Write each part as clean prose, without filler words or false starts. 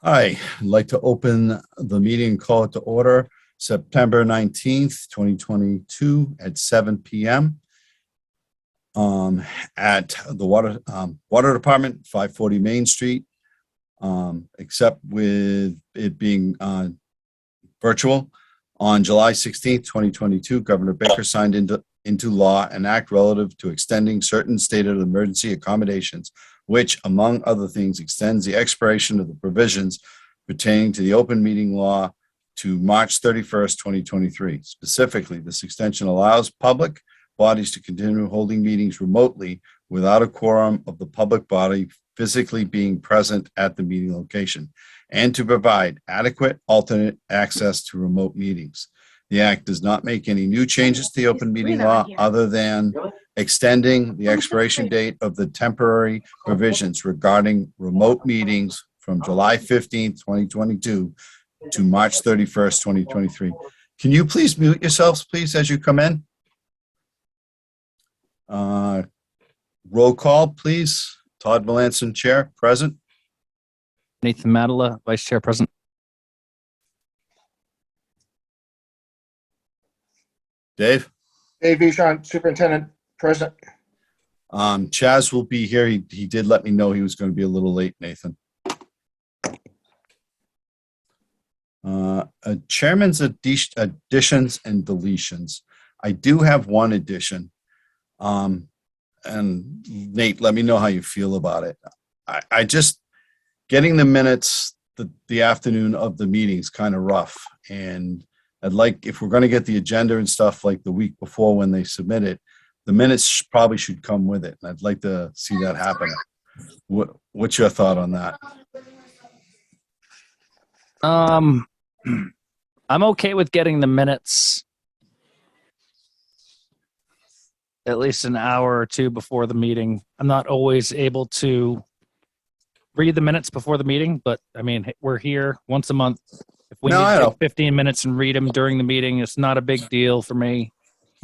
Hi, I'd like to open the meeting and call it to order September 19th, 2022 at 7 p.m. At the Water Department, 540 Main Street, except with it being virtual. On July 16th, 2022, Governor Baker signed into law an act relative to extending certain state of emergency accommodations, which, among other things, extends the expiration of the provisions pertaining to the open meeting law to March 31st, 2023. Specifically, this extension allows public bodies to continue holding meetings remotely without a quorum of the public body physically being present at the meeting location, and to provide adequate alternate access to remote meetings. The act does not make any new changes to the open meeting law other than extending the expiration date of the temporary provisions regarding remote meetings from July 15th, 2022 to March 31st, 2023. Can you please mute yourselves, please, as you come in? Roll call, please. Todd Melanson, Chair, present. Nathan Madala, Vice Chair, present. Dave? Dave Vishon, Superintendent, present. Chaz will be here. He did let me know he was going to be a little late, Nathan. Chairman's additions and deletions. I do have one addition. And Nate, let me know how you feel about it. I just, getting the minutes the afternoon of the meeting is kind of rough. And I'd like, if we're going to get the agenda and stuff like the week before when they submit it, the minutes probably should come with it. And I'd like to see that happen. What's your thought on that? I'm okay with getting the minutes at least an hour or two before the meeting. I'm not always able to read the minutes before the meeting, but I mean, we're here once a month. If we need to take 15 minutes and read them during the meeting, it's not a big deal for me.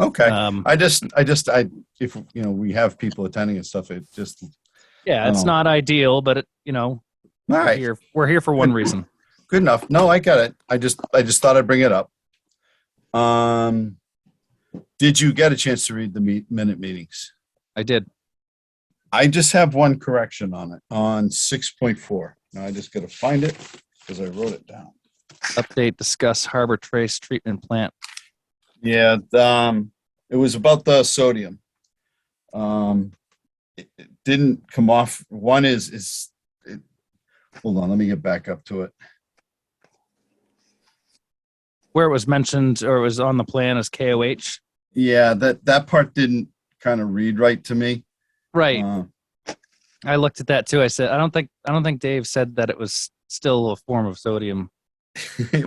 Okay. If you know, we have people attending and stuff, it just. Yeah, it's not ideal, but it, you know, all right. We're here for one reason. Good enough. No, I get it. I just thought I'd bring it up. Did you get a chance to read the minute meetings? I did. I just have one correction on it on 6.4. Now I just got to find it because I wrote it down. Update, discuss Harbor Trace treatment plant. Yeah, it was about the sodium. It didn't come off. One is hold on, let me get back up to it. Where it was mentioned or it was on the plan as KOH. Yeah, that part didn't kind of read right to me. Right. I looked at that too. I said, I don't think Dave said that it was still a form of sodium.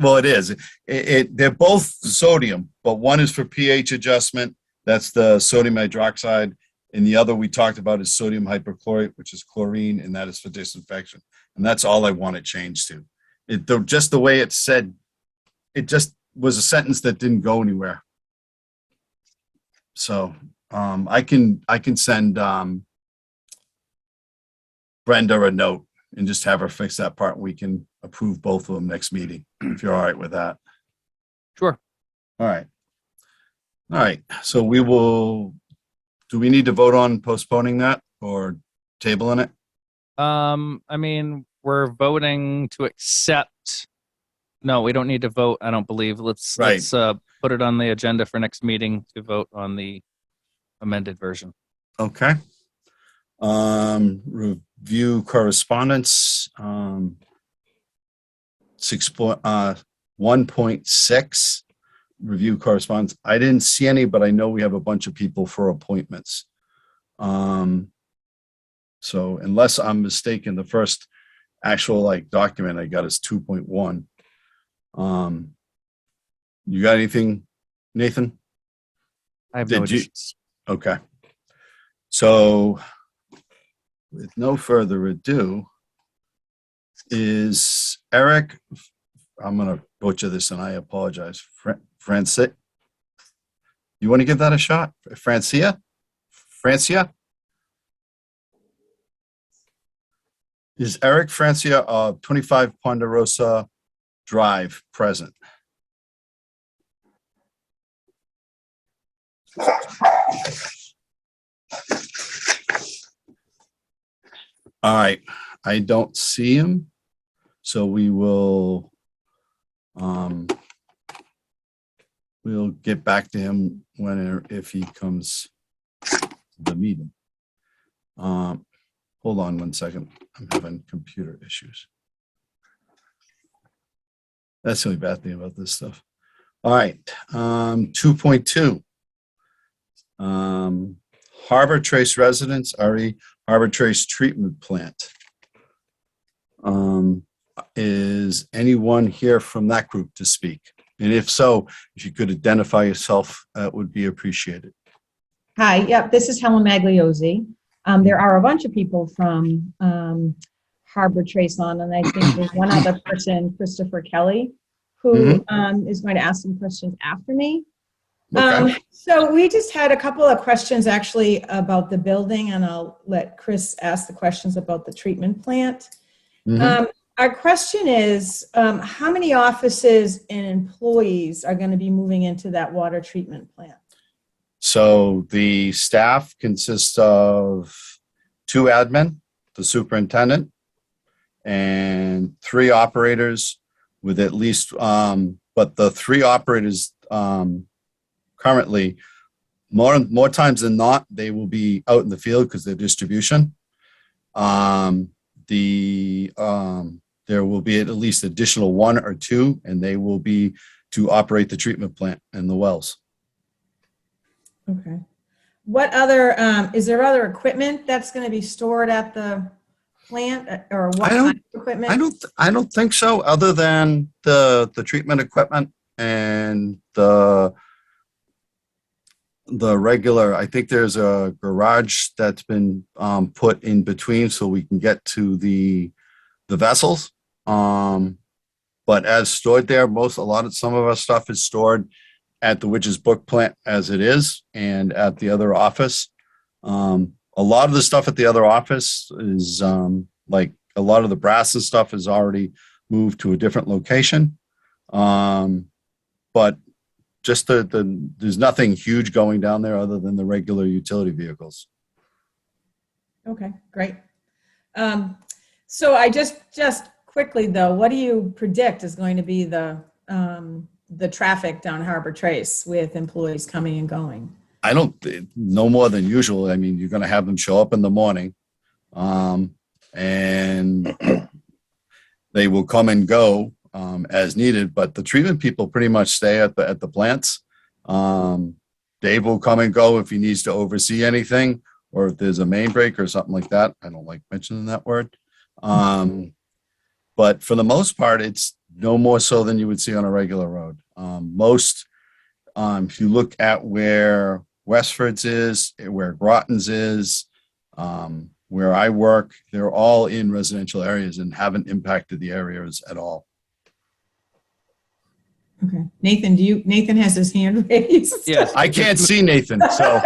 Well, it is. They're both sodium, but one is for pH adjustment. That's the sodium hydroxide. And the other we talked about is sodium hypochlorite, which is chlorine, and that is for disinfection. And that's all I want to change to. Just the way it said, it just was a sentence that didn't go anywhere. So I can send Brenda a note and just have her fix that part. We can approve both of them next meeting, if you're all right with that. Sure. All right. All right. So do we need to vote on postponing that or tabling it? I mean, we're voting to accept. No, we don't need to vote. I don't believe. Let's put it on the agenda for next meeting to vote on the amended version. Okay. Review correspondence. 1.6 review correspondence. I didn't see any, but I know we have a bunch of people for appointments. So unless I'm mistaken, the first actual document I got is 2.1. You got anything, Nathan? I have no additions. Okay. So with no further ado, is Eric, I'm going to butcher this and I apologize. Francia? You want to give that a shot? Francia? Is Eric Francia of 25 Ponderosa Drive present? All right, I don't see him, so we will we'll get back to him if he comes to the meeting. Hold on one second. I'm having computer issues. That's the only bad thing about this stuff. All right, 2.2. Harbor Trace residents, RE Harbor Trace treatment plant. Is anyone here from that group to speak? And if so, if you could identify yourself, that would be appreciated. Hi, yep, this is Helen Magliozzi. There are a bunch of people from Harbor Trace on, and I think there's one other person, Christopher Kelly, who is going to ask some questions after me. Okay. So we just had a couple of questions actually about the building, and I'll let Chris ask the questions about the treatment plant. Our question is, how many offices and employees are going to be moving into that water treatment plant? So the staff consists of 2 admin, the superintendent, and 3 operators with at least, but the 3 operators currently, more times than not, they will be out in the field because they're distribution. There will be at least additional 1 or 2, and they will be to operate the treatment plant and the wells. Okay. What other, is there other equipment that's going to be stored at the plant, or what kind of equipment? I don't think so, other than the treatment equipment and the regular. I think there's a garage that's been put in between so we can get to the vessels. But as stored there, some of our stuff is stored at the Witch's Book plant as it is, and at the other office. A lot of the stuff at the other office is like a lot of the brass and stuff is already moved to a different location. But just there's nothing huge going down there other than the regular utility vehicles. Okay, great. So I just quickly though, what do you predict is going to be the traffic down Harbor Trace with employees coming and going? I don't, no more than usual. I mean, you're going to have them show up in the morning, and they will come and go as needed. But the treatment people pretty much stay at the plants. Dave will come and go if he needs to oversee anything, or if there's a main break or something like that. I don't like mentioning that word. But for the most part, it's no more so than you would see on a regular road. If you look at where Westford's is, where Groton's is, where I work, they're all in residential areas and haven't impacted the areas at all. Okay. Nathan has his hand raised. Yes. I can't see Nathan, so.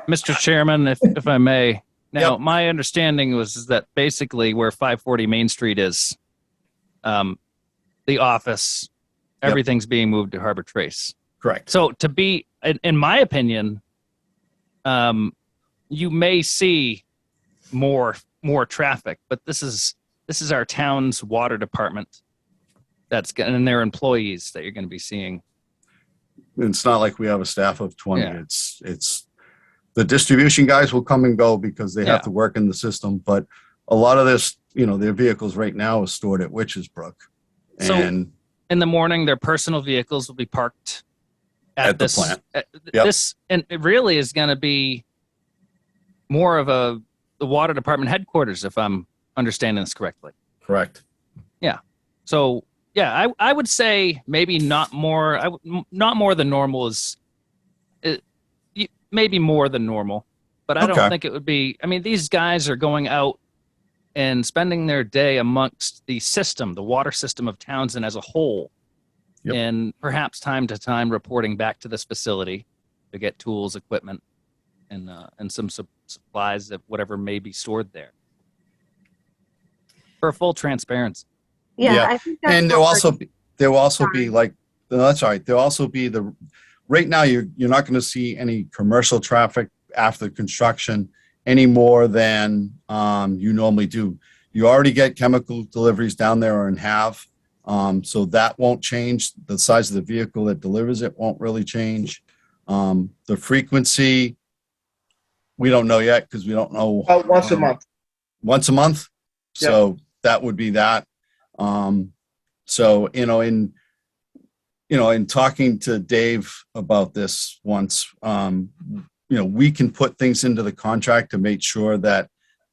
Mr. Chairman, if I may. Now, Yep. my understanding was that basically where 540 Main Street is, the office, Yep. everything's being moved to Harbor Trace. Correct. So to be, in my opinion, you may see more traffic, but this is our town's water department. And their employees that you're going to be seeing. It's not like we have a staff of 20. Yeah. It's the distribution guys will come and go because they have to work in the system. But a lot of this, their vehicles right now is stored at Witch's Brook. So And in the morning, their personal vehicles will be parked at the this plant. Yep. This, and it really is going to be more of the water department headquarters, if I'm understanding this correctly. Correct. So yeah, I would say maybe not more. Not more than normal is maybe more than normal, but I Okay. don't think it would be. I mean, these guys are going out and spending their day amongst the system, the water system of Townsend as a whole, Yep. and perhaps time to time reporting back to this facility to get tools, equipment, and some supplies that whatever may be stored there. For full transparency. Yeah, Yeah, I think that's And what there will also be Sorry. like, no, that's all right. There'll also be right now, you're not going to see any commercial traffic after construction any more than you normally do. You already get chemical deliveries down there and have, so that won't change. The size of the vehicle that delivers it won't really change. The frequency, we don't know yet because we don't know. About once a month. Once a month. Yeah. So that would be that. So, in talking to Dave about this once, we can put things into the contract to make sure that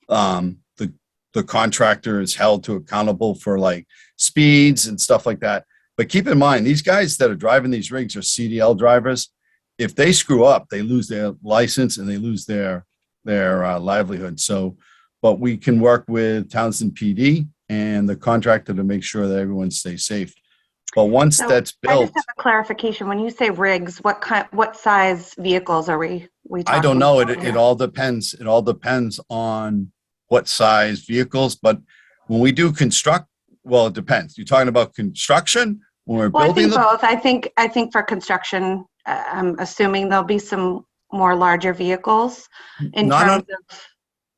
the contractor is held to accountable for like speeds and stuff like that. But keep in mind, these guys that are driving these rigs are CDL drivers. If they screw up, they lose their license and they lose their livelihood. So, but we can work with Townsend PD and the contractor to make sure that everyone stays safe. But once So, that's I built, just have a clarification. When you say rigs, what size vehicles are we talking? I don't know. about It here? all depends. It all depends on what size vehicles. But when we do construct, well, it depends. You're talking about construction when we're Well, I building think the. both. I think for construction, I'm assuming there'll be some more larger vehicles in Not on, terms of.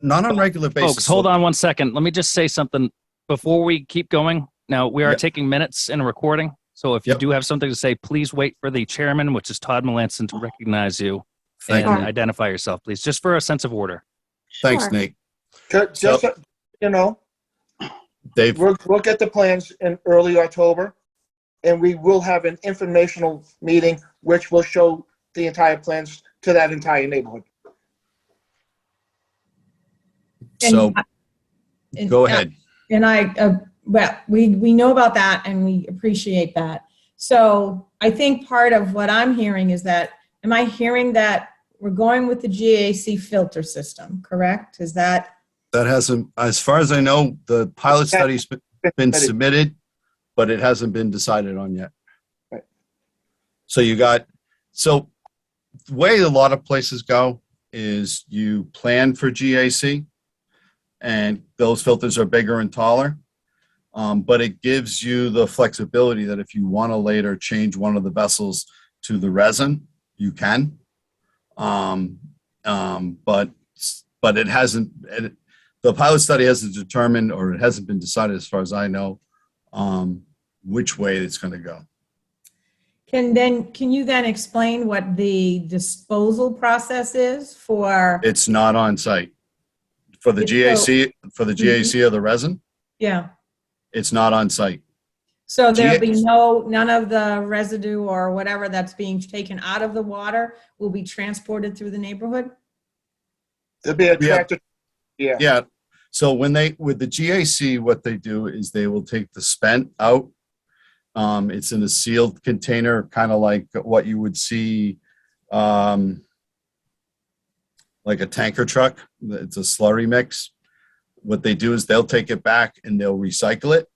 not on regular basis. Folks, hold on one second. Let me just say something before we keep going. Now, we are Yep. taking minutes and recording. So if you Yep. do have something to say, please wait for the chairman, which is Todd Melanson, to recognize you Thank and you. identify yourself, please, just for a sense of order. Thanks, Sure. Nate. Just, so you know, Dave. we'll get the plans in early October, and we will have an informational meeting, which will show the entire plans to that entire neighborhood. So And- go ahead. And we know about that and we appreciate that. So I think part of what I'm hearing is that, am I hearing that we're going with the GAC filter system, correct? Is that, That hasn't, as far as I know, the pilot study's been submitted, but it hasn't been decided on yet. Right. So the way a lot of places go is you plan for GAC and those filters are bigger and taller. But it gives you the flexibility that if you want to later change one of the vessels to the resin, you can. But it hasn't, the pilot study hasn't determined, or it hasn't been decided as far as I know, which way it's going to go. can you then explain what the disposal process is for, It's not on site. For the GAC, of the resin, yeah. it's not on site. So there'll be none of the residue or whatever that's being taken out of the water will be transported through the neighborhood? There'll be a tractor. Yeah. Yeah. So with the GAC, what they do is they will take the spent out. It's in a sealed container, kind of like what you would see, like a tanker truck. It's a slurry mix. What they do is they'll take it back and they'll recycle it.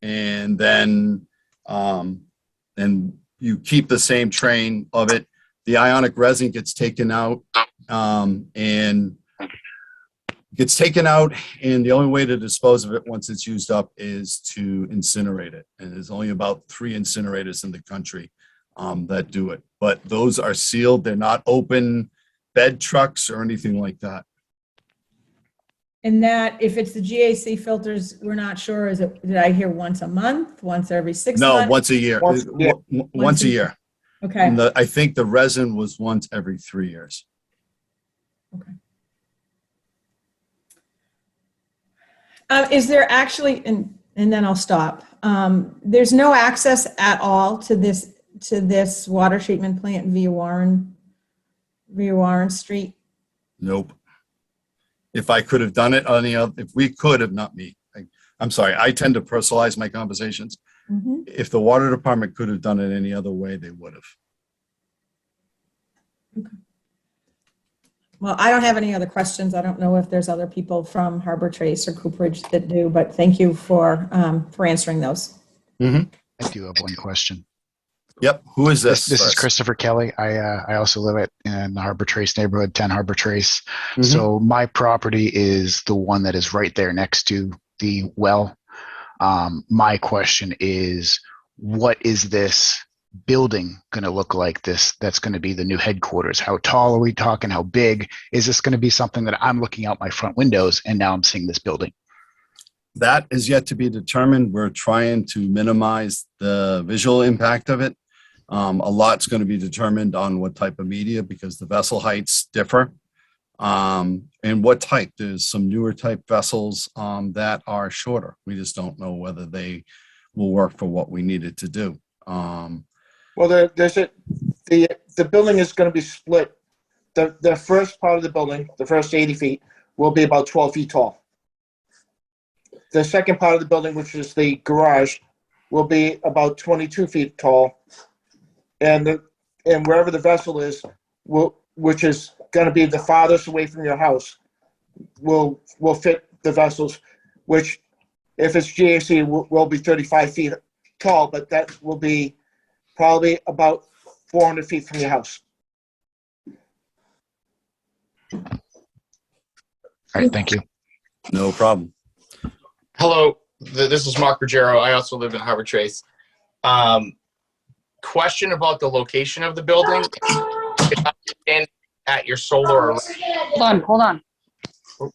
And then, and you keep the same train of it. The ionic resin gets taken out, and the only way to dispose of it once it's used up is to incinerate it. And there's only about 3 incinerators in the country that do it. But those are sealed. They're not open bed trucks or anything like that. And that, if it's the GAC filters, we're not sure, did I hear once a month, once every 6 No, months? once a year. Once a year. Okay, And I think the resin was once every 3 years. is there actually, and then I'll stop. There's no access at all to this water treatment plant via Warren Street? Nope. If I could have done it if we could have, not me. I'm sorry. I tend to personalize my conversations. Mhm. If the water department could have done it any other way, they would have. Well, I don't have any other questions. I don't know if there's other people from Harbor Trace or Cooperage that do, but thank you for answering those. I do have one question. Yep. Who is this? This is first? Christopher Kelly. I also live in the Harbor Trace neighborhood, 10 Harbor Trace. Mhm. So my property is the one that is right there next to the well. My question is, what is this building going to look like that's going to be the new headquarters? How tall are we talking? How big? Is this going to be something that I'm looking out my front windows and now I'm seeing this building? That is yet to be determined. We're trying to minimize the visual impact of it. A lot's going to be determined on what type of media because the vessel heights differ. And what type. There's some newer type vessels that are shorter. We just don't know whether they will work for what we needed to do. Well, the building is going to be split. The first part of the building, the first 80 feet, will be about 12 feet tall. The second part of the building, which is the garage, will be about 22 feet tall. And wherever the vessel is, which is going to be the farthest away from your house, will fit the vessels, which if it's GAC will be 35 feet tall, but that will be probably about 400 feet from your house. All right, thank you. No problem. Hello, this is Mark Ruggiero. I also live in Harbor Trace. Question about the location of the building. If I'm standing at your solar array, Hold on.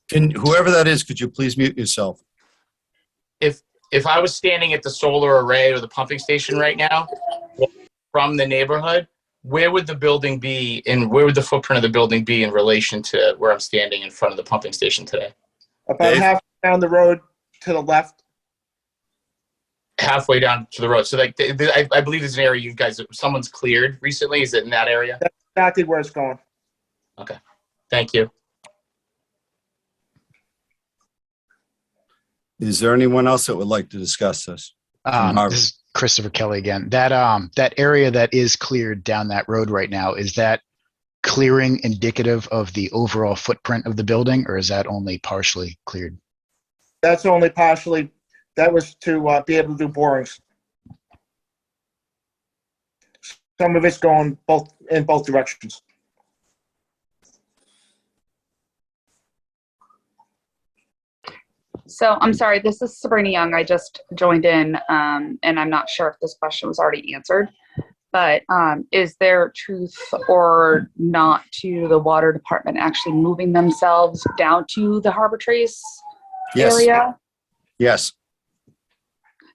Can whoever that is, could you please mute yourself? if I was standing at the solar array or the pumping station right now from the neighborhood, where would the building be and where would the footprint of the building be in relation to where I'm standing in front of the pumping station today? About Dave? half down the road to the left. Halfway down to the road. So like, I believe there's an area you guys, someone's cleared recently. Is it in that area? That's exactly where it's going. Thank you. Is there anyone else that would like to discuss this? Harvard. This is Christopher Kelly again. That area that is cleared down that road right now, is that clearing indicative of the overall footprint of the building, or is that only partially cleared? That's only partially. That was to be able to do borings. Some of it's going in both directions. So I'm sorry, this is Sabrina Young. I just joined in, and I'm not sure if this question was already answered, but is there truth or not to the water department actually moving themselves down to the Harbor Trace Yes. area? Yes.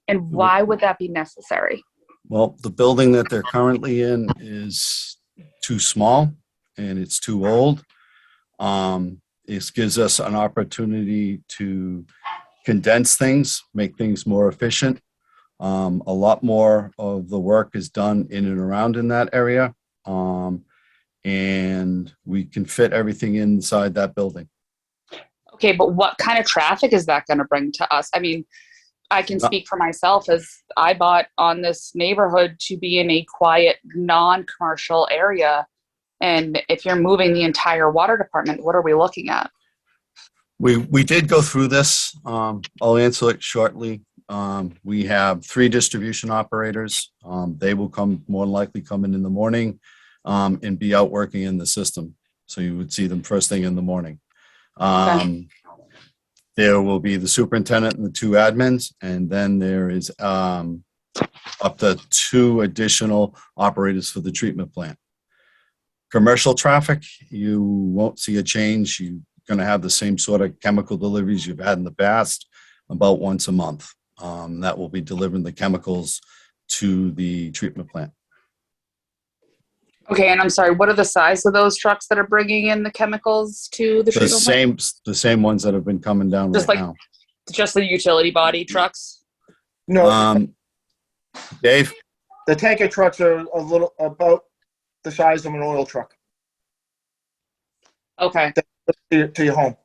And why would that be necessary? Well, the building that they're currently in is too small and it's too old. This gives us an opportunity to condense things, make things more efficient. A lot more of the work is done in and around in that area. And we can fit everything inside that building. Okay, but what kind of traffic is that going to bring to us? I mean, I can speak for myself as I bought on this neighborhood to be in a quiet, non-commercial area. And if you're moving the entire water department, what are we looking at? We did go through this. I'll answer it shortly. We have 3 distribution operators. They will more than likely come in the morning and be out working in the system. So you would see them first thing in the morning. Okay. There will be the superintendent and the 2 admins, and then there is up to 2 additional operators for the treatment plant. Commercial traffic, you won't see a change. You're going to have the same sort of chemical deliveries you've had in the past, about once a month. That will be delivering the chemicals to the treatment plant. Okay, and I'm sorry, what are the size of those trucks that are bringing in the chemicals to the treatment plant? The same ones that have been coming down Just right like- now. Just the utility body trucks? No, Dave? the tanker trucks are about the size of an oil truck Okay. to your home.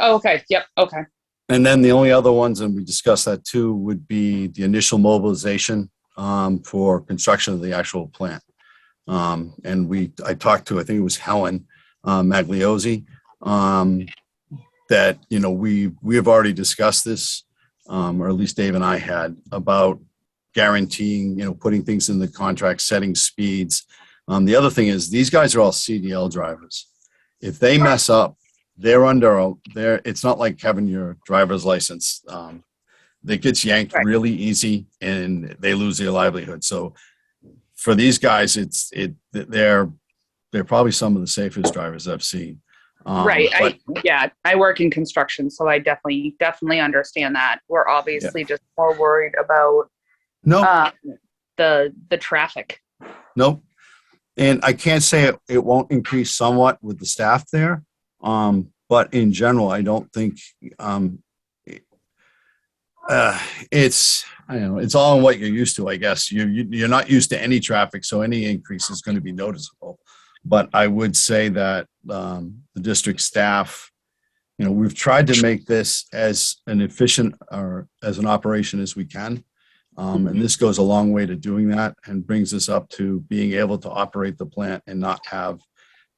Oh, okay. Yep. Okay. And then the only other ones, and we discussed that too, would be the initial mobilization for construction of the actual plant. And I talked to, I think it was Helen Magliozzi, that, we have already discussed this, or at least Dave and I had, about guaranteeing, putting things in the contract, setting speeds. The other thing is these guys are all CDL drivers. If they mess up, they're under, it's not like having your driver's license. That gets yanked Right. really easy and they lose their livelihood. So for these guys, they're probably some of the safest drivers I've seen. Right. But I work in construction, so I definitely understand that. We're obviously just more worried about no, the traffic. nope. And I can't say it won't increase somewhat with the staff there. But in general, I don't think, it's, I don't know, it's all in what you're used to, I guess. You're not used to any traffic, so any increase is going to be noticeable. But I would say that, the district staff, we've tried to make this as an efficient or as an operation as we can. And this goes a long way to doing that and brings us up to being able to operate the plant and not have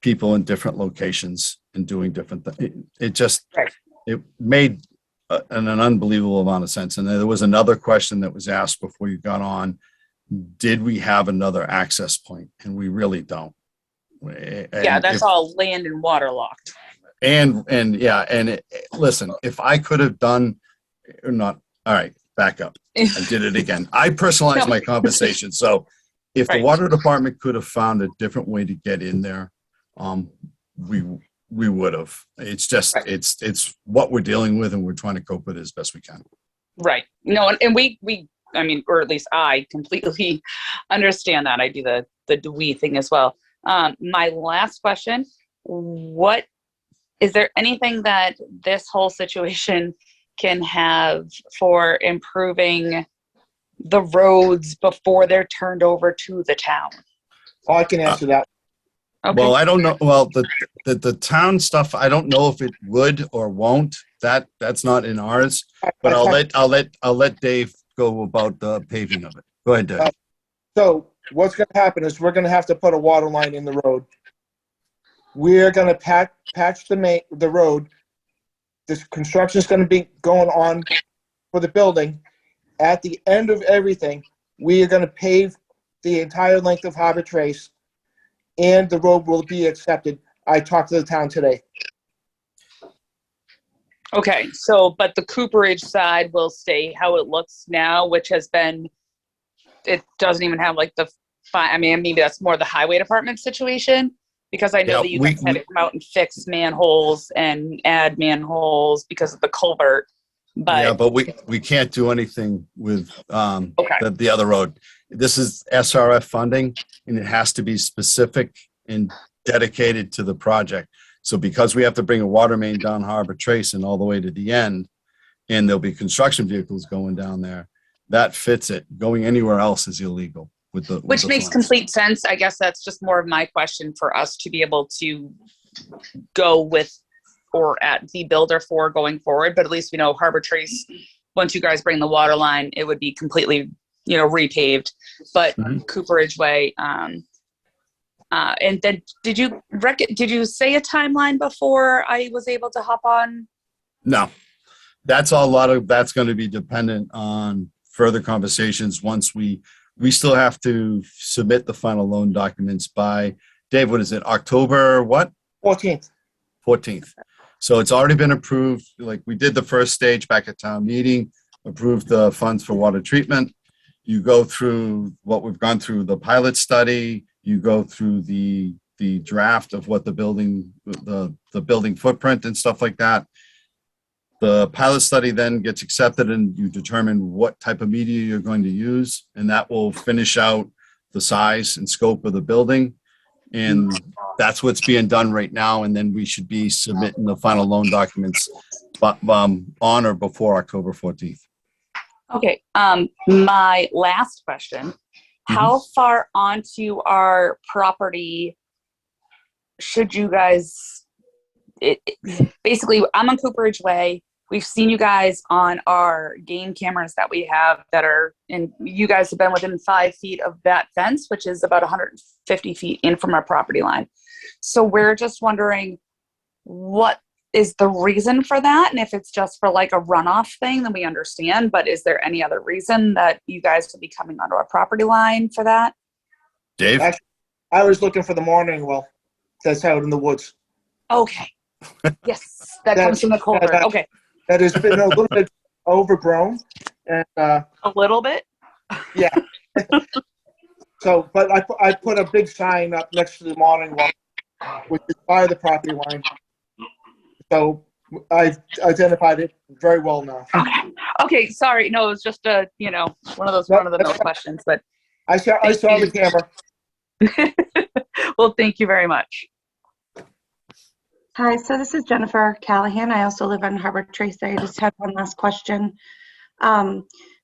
people in different locations and doing different things. Right. It made an unbelievable amount of sense. And there was another question that was asked before you got on. Did we have another access point? And we really don't. Yeah, that's all land and water locked. Listen, if I could have done, or not, all right, back up. I did it again. I personalized my conversation. So if the Right. water department could have found a different way to get in there, we would have. It's just, Right. it's what we're dealing with and we're trying to cope with it as best we can. Right. No, and we, I mean, or at least I completely understand that. I do the we thing as well. My last question, is there anything that this whole situation can have for improving the roads before they're turned over to the town? Oh, I can answer that. Okay. Well, I don't know. Well, the town stuff, I don't know if it would or won't. That's not in ours. But I'll let Dave go about the paving of it. Go ahead, Dave. So what's going to happen is we're going to have to put a water line in the road. We're going to patch the road. This construction is going to be going on for the building. At the end of everything, we are going to pave the entire length of Harbor Trace, and the road will be accepted. I talked to the town today. Okay, so, but the Cooperage side will stay how it looks now, which has been, it doesn't even have like I mean, maybe that's more the highway department situation, because I know Yeah, that you guys had to come out and fix manholes and add manholes because of the culvert, Yeah, but, but we can't do anything with okay, the other road. This is SRF funding and it has to be specific and dedicated to the project. So because we have to bring a water main down Harbor Trace and all the way to the end, and there'll be construction vehicles going down there, that fits it. Going anywhere else is illegal with the. which makes complete sense. I guess that's just more of my question for us to be able to go with or at the builder for going forward. But at least we know Harbor Trace, once you guys bring the water line, it would be completely, repaved. But Mhm. Cooperage Way, and then did you say a timeline before I was able to hop on? No, that's going to be dependent on further conversations. Once we still have to submit the final loan documents by, Dave, what is it? October what? 14th. 14th. So it's already been approved. Like we did the first stage back at town meeting, approved the funds for water treatment. You go through what we've gone through, the pilot study, you go through the draft of what the building footprint and stuff like that. The pilot study then gets accepted and you determine what type of media you're going to use, and that will finish out the size and scope of the building. And that's what's being done right now. And then we should be submitting the final loan documents on or before October 14th. Okay, my last question, how far onto our property should you guys, basically, I'm on Cooperage Way. We've seen you guys on our game cameras that we have that are, and you guys have been within 5 feet of that fence, which is about 150 feet in from our property line. So we're just wondering what is the reason for that? And if it's just for like a runoff thing, then we understand. But is there any other reason that you guys would be coming onto our property line for that? Dave? I was looking for the monitoring well that's out in the woods. Okay. Yes, that That- comes from the culvert. that- Okay, that has been a little bit overgrown. And, a little bit. yeah. So, but I put a big sign up next to the morning walk, which is by the property line. So I've identified it very well now. Okay, sorry. No, it was just a, one of those Nope, run of the mill that's fine. questions, but I saw the camera. well, thank you very much. Hi, so this is Jennifer Callahan. I also live on Harbor Trace. I just had one last question.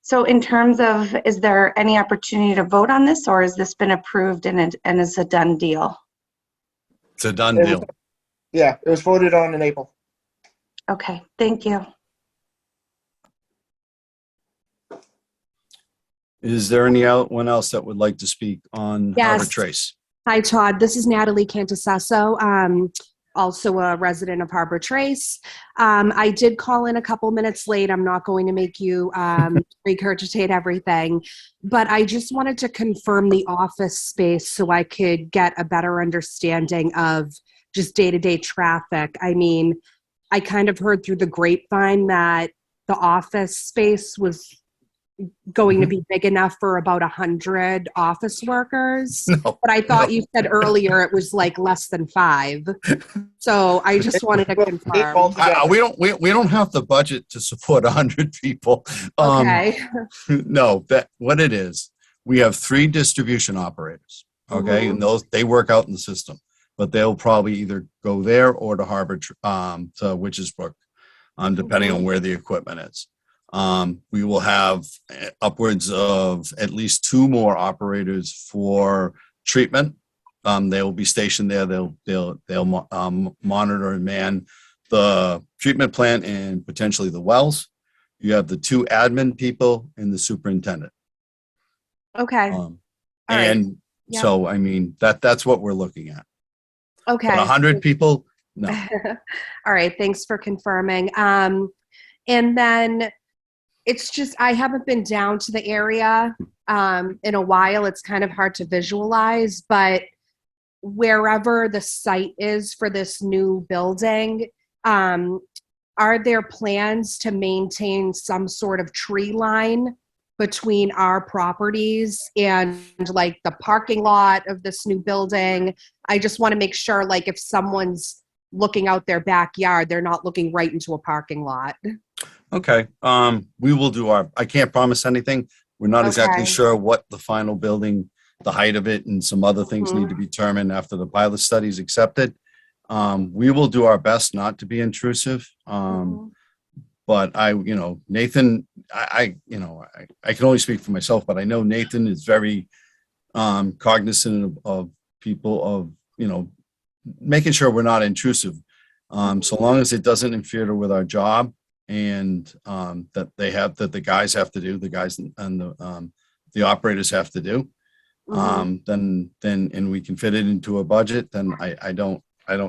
So in terms of, is there any opportunity to vote on this, or has this been approved and is a done deal? It's a done It was- deal. Yeah, it was voted on in April. Okay, thank you. Is there anyone else that would like to speak on Harbor Yes. Trace? Hi, Todd. This is Natalie Cantasasso, also a resident of Harbor Trace. I did call in a couple minutes late. I'm not going to make you regurgitate everything, but I just wanted to confirm the office space so I could get a better understanding of just day-to-day traffic. I mean, I kind of heard through the grapevine that the office space was going to be big enough for about 100 office workers. No. But I thought No. you said earlier it was like less than 5. So I just wanted to confirm. We don't have the budget to support 100 people. Okay. No, what it is, we have 3 distribution operators. Okay, and they work out in the system, but they'll probably either go there or to Harbor, to Witches Brook, depending on where the equipment is. We will have upwards of at least 2 more operators for treatment. They will be stationed there. They'll monitor and man the treatment plant and potentially the wells. You have the 2 admin people and the superintendent. Okay. Um, All right. and Yeah. so, I mean, that's what we're looking at. Okay. But 100 people, no. All right. Thanks for confirming. And then it's just, I haven't been down to the area in a while. It's kind of hard to visualize, but wherever the site is for this new building, are there plans to maintain some sort of tree line between our properties and like the parking lot of this new building? I just want to make sure, like, if someone's looking out their backyard, they're not looking right into a parking lot. Okay, we will do I can't promise anything. We're not exactly Okay. sure what the final building, the height of it, and some other things need to be determined after the pilot study is accepted. We will do our best not to be intrusive. But Nathan, I can only speak for myself, but I know Nathan is very cognizant of people, of, making sure we're not intrusive. So long as it doesn't interfere with our job and that the guys have to do, the guys and the operators have to do, then and we can fit it into a budget, then I don't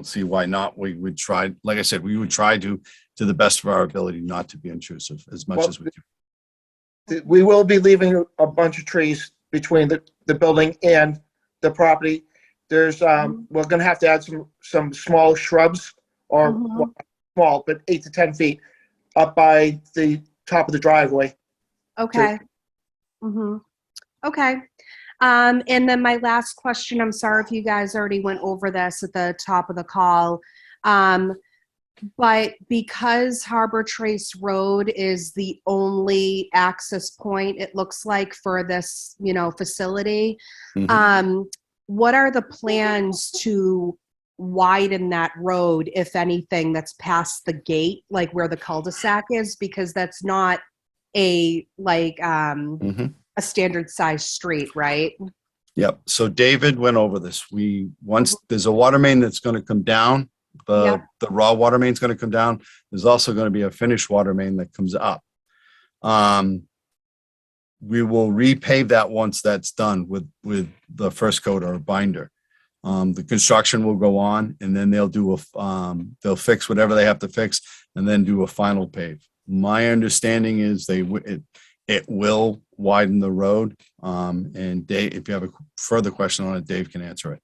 see why not. We would try, like I said, we would try to the best of our ability not to be intrusive as much as we can. We will be leaving a bunch of trees between the building and the property. There's, we're gonna have to add some small shrubs or well, small, but 8 to 10 feet up by the top of the driveway. Okay. Okay. And then my last question, I'm sorry if you guys already went over this at the top of the call. But because Harbor Trace Road is the only access point, it looks like, for this, facility, what are the plans to widen that road, if anything, that's past the gate, like where the cul-de-sac is? Because that's not a standard size street, right? Yep. So David went over this. Once there's a water main that's going to come down, the raw water main is going to come down. There's also going to be a finished water main that comes up. We will repave that once that's done with the first coat or binder. The construction will go on, and then they'll do they'll fix whatever they have to fix, and then do a final pave. My understanding is it will widen the road. And Dave, if you have a further question on it, Dave can answer it.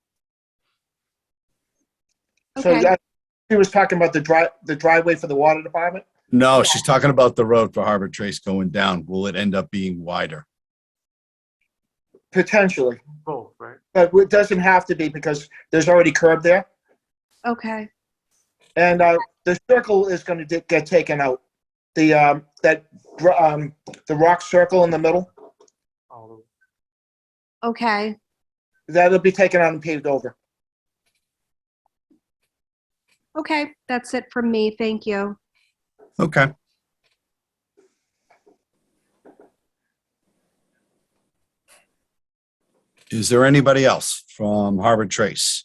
So Okay. She was talking about the driveway for the water department. No, she's talking about the road for Harbor Trace going down. Will it end up being wider? Potentially, Both, right? but it doesn't have to be because there's already curb there. Okay. And the circle is going to get taken out. The rock circle in the middle, All Okay. that'll be taken out and paved over. Okay. That's it from me. Thank you. Okay. Is there anybody else from Harbor Trace?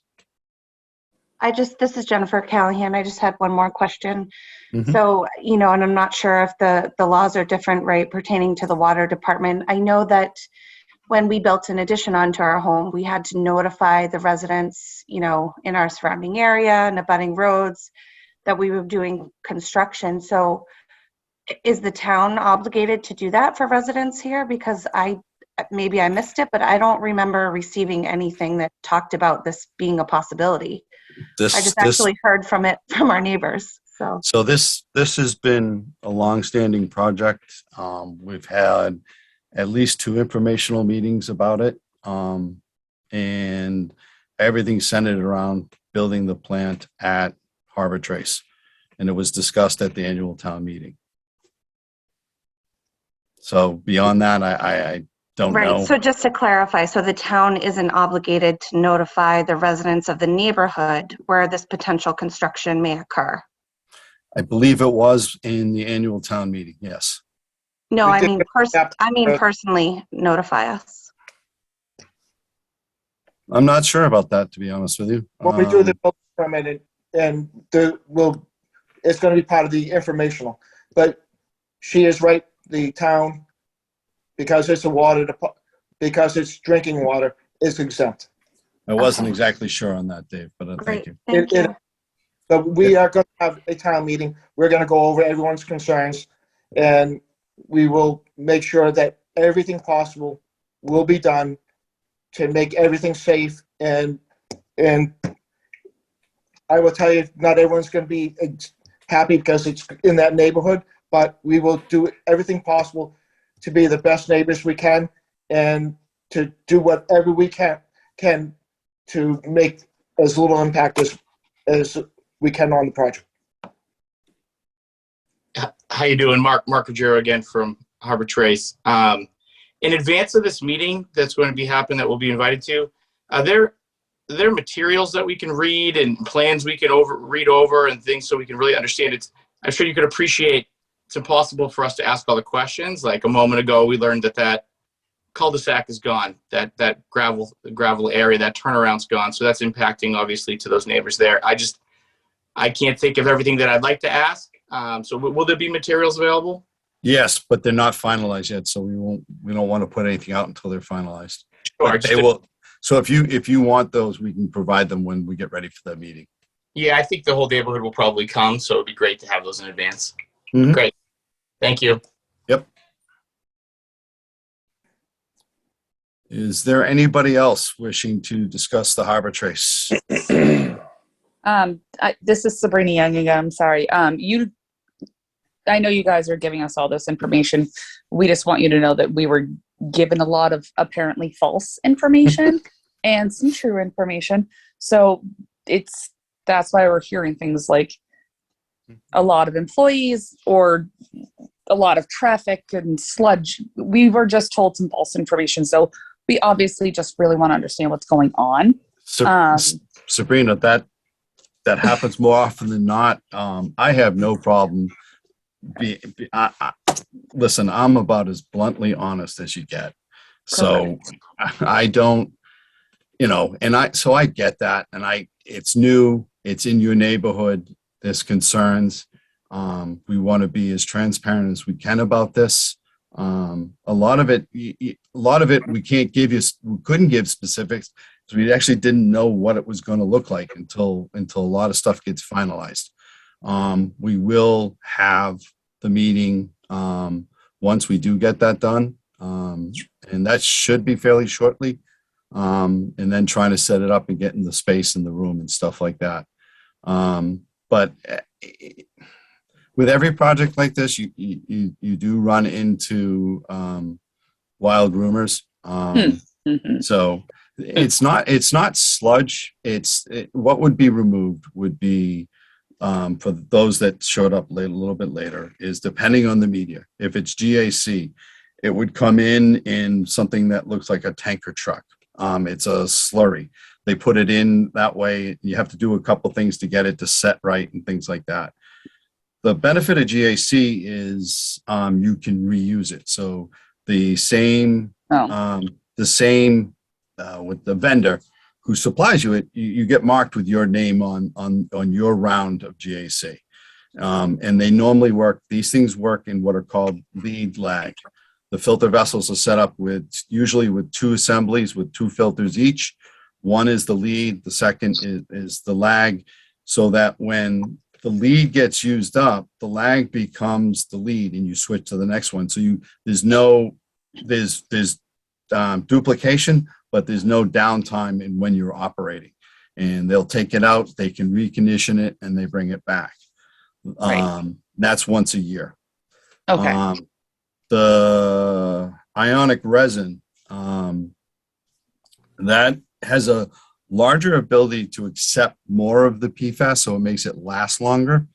This is Jennifer Callahan. I just had one more question. Mhm. So, and I'm not sure if the laws are different, right, pertaining to the water department. I know that when we built an addition onto our home, we had to notify the residents, in our surrounding area and abutting roads that we were doing construction. So is the town obligated to do that for residents here? Because maybe I missed it, but I don't remember receiving anything that talked about this being a possibility. I just actually heard from our neighbors. So this has been a long-standing project. We've had at least 2 informational meetings about it. And everything's centered around building the plant at Harbor Trace. And it was discussed at the annual town meeting. So beyond that, I don't Right. know. So just to clarify, so the town isn't obligated to notify the residents of the neighborhood where this potential construction may occur? I believe it was in the annual town meeting, yes. No, We I did mean, that. personally notify us. I'm not sure about that, to be honest with you. When we do the building permit, and it's going to be part of the informational. But she is right. The town, because it's because it's drinking water, is exempt. I wasn't Okay. exactly sure on that, Dave, but thank Great, you. thank It- you. But we are going to have a town meeting. We're going to go over everyone's concerns, and we will make sure that everything possible will be done to make everything safe. And I will tell you, not everyone's going to be happy because it's in that neighborhood, but we will do everything possible to be the best neighbors we can and to do whatever we can to make as little impact as we can on the project. How you doing? Mark Ruggiero again from Harbor Trace. In advance of this meeting that's going to be happening that we'll be invited to, are there materials that we can read and plans we can read over and things so we can really understand it? I'm sure you could appreciate it's impossible for us to ask all the questions. Like a moment ago, we learned that cul-de-sac is gone, that gravel area, that turnaround's gone. So that's impacting obviously to those neighbors there. I can't think of everything that I'd like to ask. So will there be materials available? Yes, but they're not finalized yet, so we don't want to put anything out until they're finalized. Sure, But they will. So if you want those, we can provide them when we get ready for the meeting. Yeah, I think the whole neighborhood will probably come, so it'd be great to have those in advance. Mhm. Great. Thank you. Yep. Is there anybody else wishing to discuss the Harbor Trace? This is Sabrina Young again. I'm sorry. I know you guys are giving us all this information. We just want you to know that we were given a lot of apparently false information and some true information. So that's why we're hearing things like a lot of employees or a lot of traffic and sludge. We were just told some false information. So we obviously just really want to understand what's going on. Sabrina, that happens more often than not. I have no problem. Listen, I'm about as bluntly honest as you get. So I don't, so I get that. And it's new, it's in your neighborhood, there's concerns. We want to be as transparent as we can about this. A lot of it we couldn't give specifics. So we actually didn't know what it was going to look like until a lot of stuff gets finalized. We will have the meeting once we do get that done, and that should be fairly shortly. And then trying to set it up and get in the space in the room and stuff like that. But with every project like this, you do run into wild rumors. Mhm. So it's not sludge. What would be removed would be for those that showed up late, a little bit later, is depending on the media. If it's GAC, it would come in something that looks like a tanker truck. It's a slurry. They put it in that way. You have to do a couple things to get it to set right and things like that. The benefit of GAC is you can reuse it. So the same Oh, with the vendor who supplies you it, you get marked with your name on your round of GAC. And they normally these things work in what are called lead lag. The filter vessels are set up usually with 2 assemblies with 2 filters each. One is the lead, the second is the lag, so that when the lead gets used up, the lag becomes the lead and you switch to the next one. So there's duplication, but there's no downtime in when you're operating. And they'll take it out, they can recondition it, and they bring it back. Right. That's once a year. okay. The ionic resin, that has a larger ability to accept more of the PFAS, so it makes it last longer.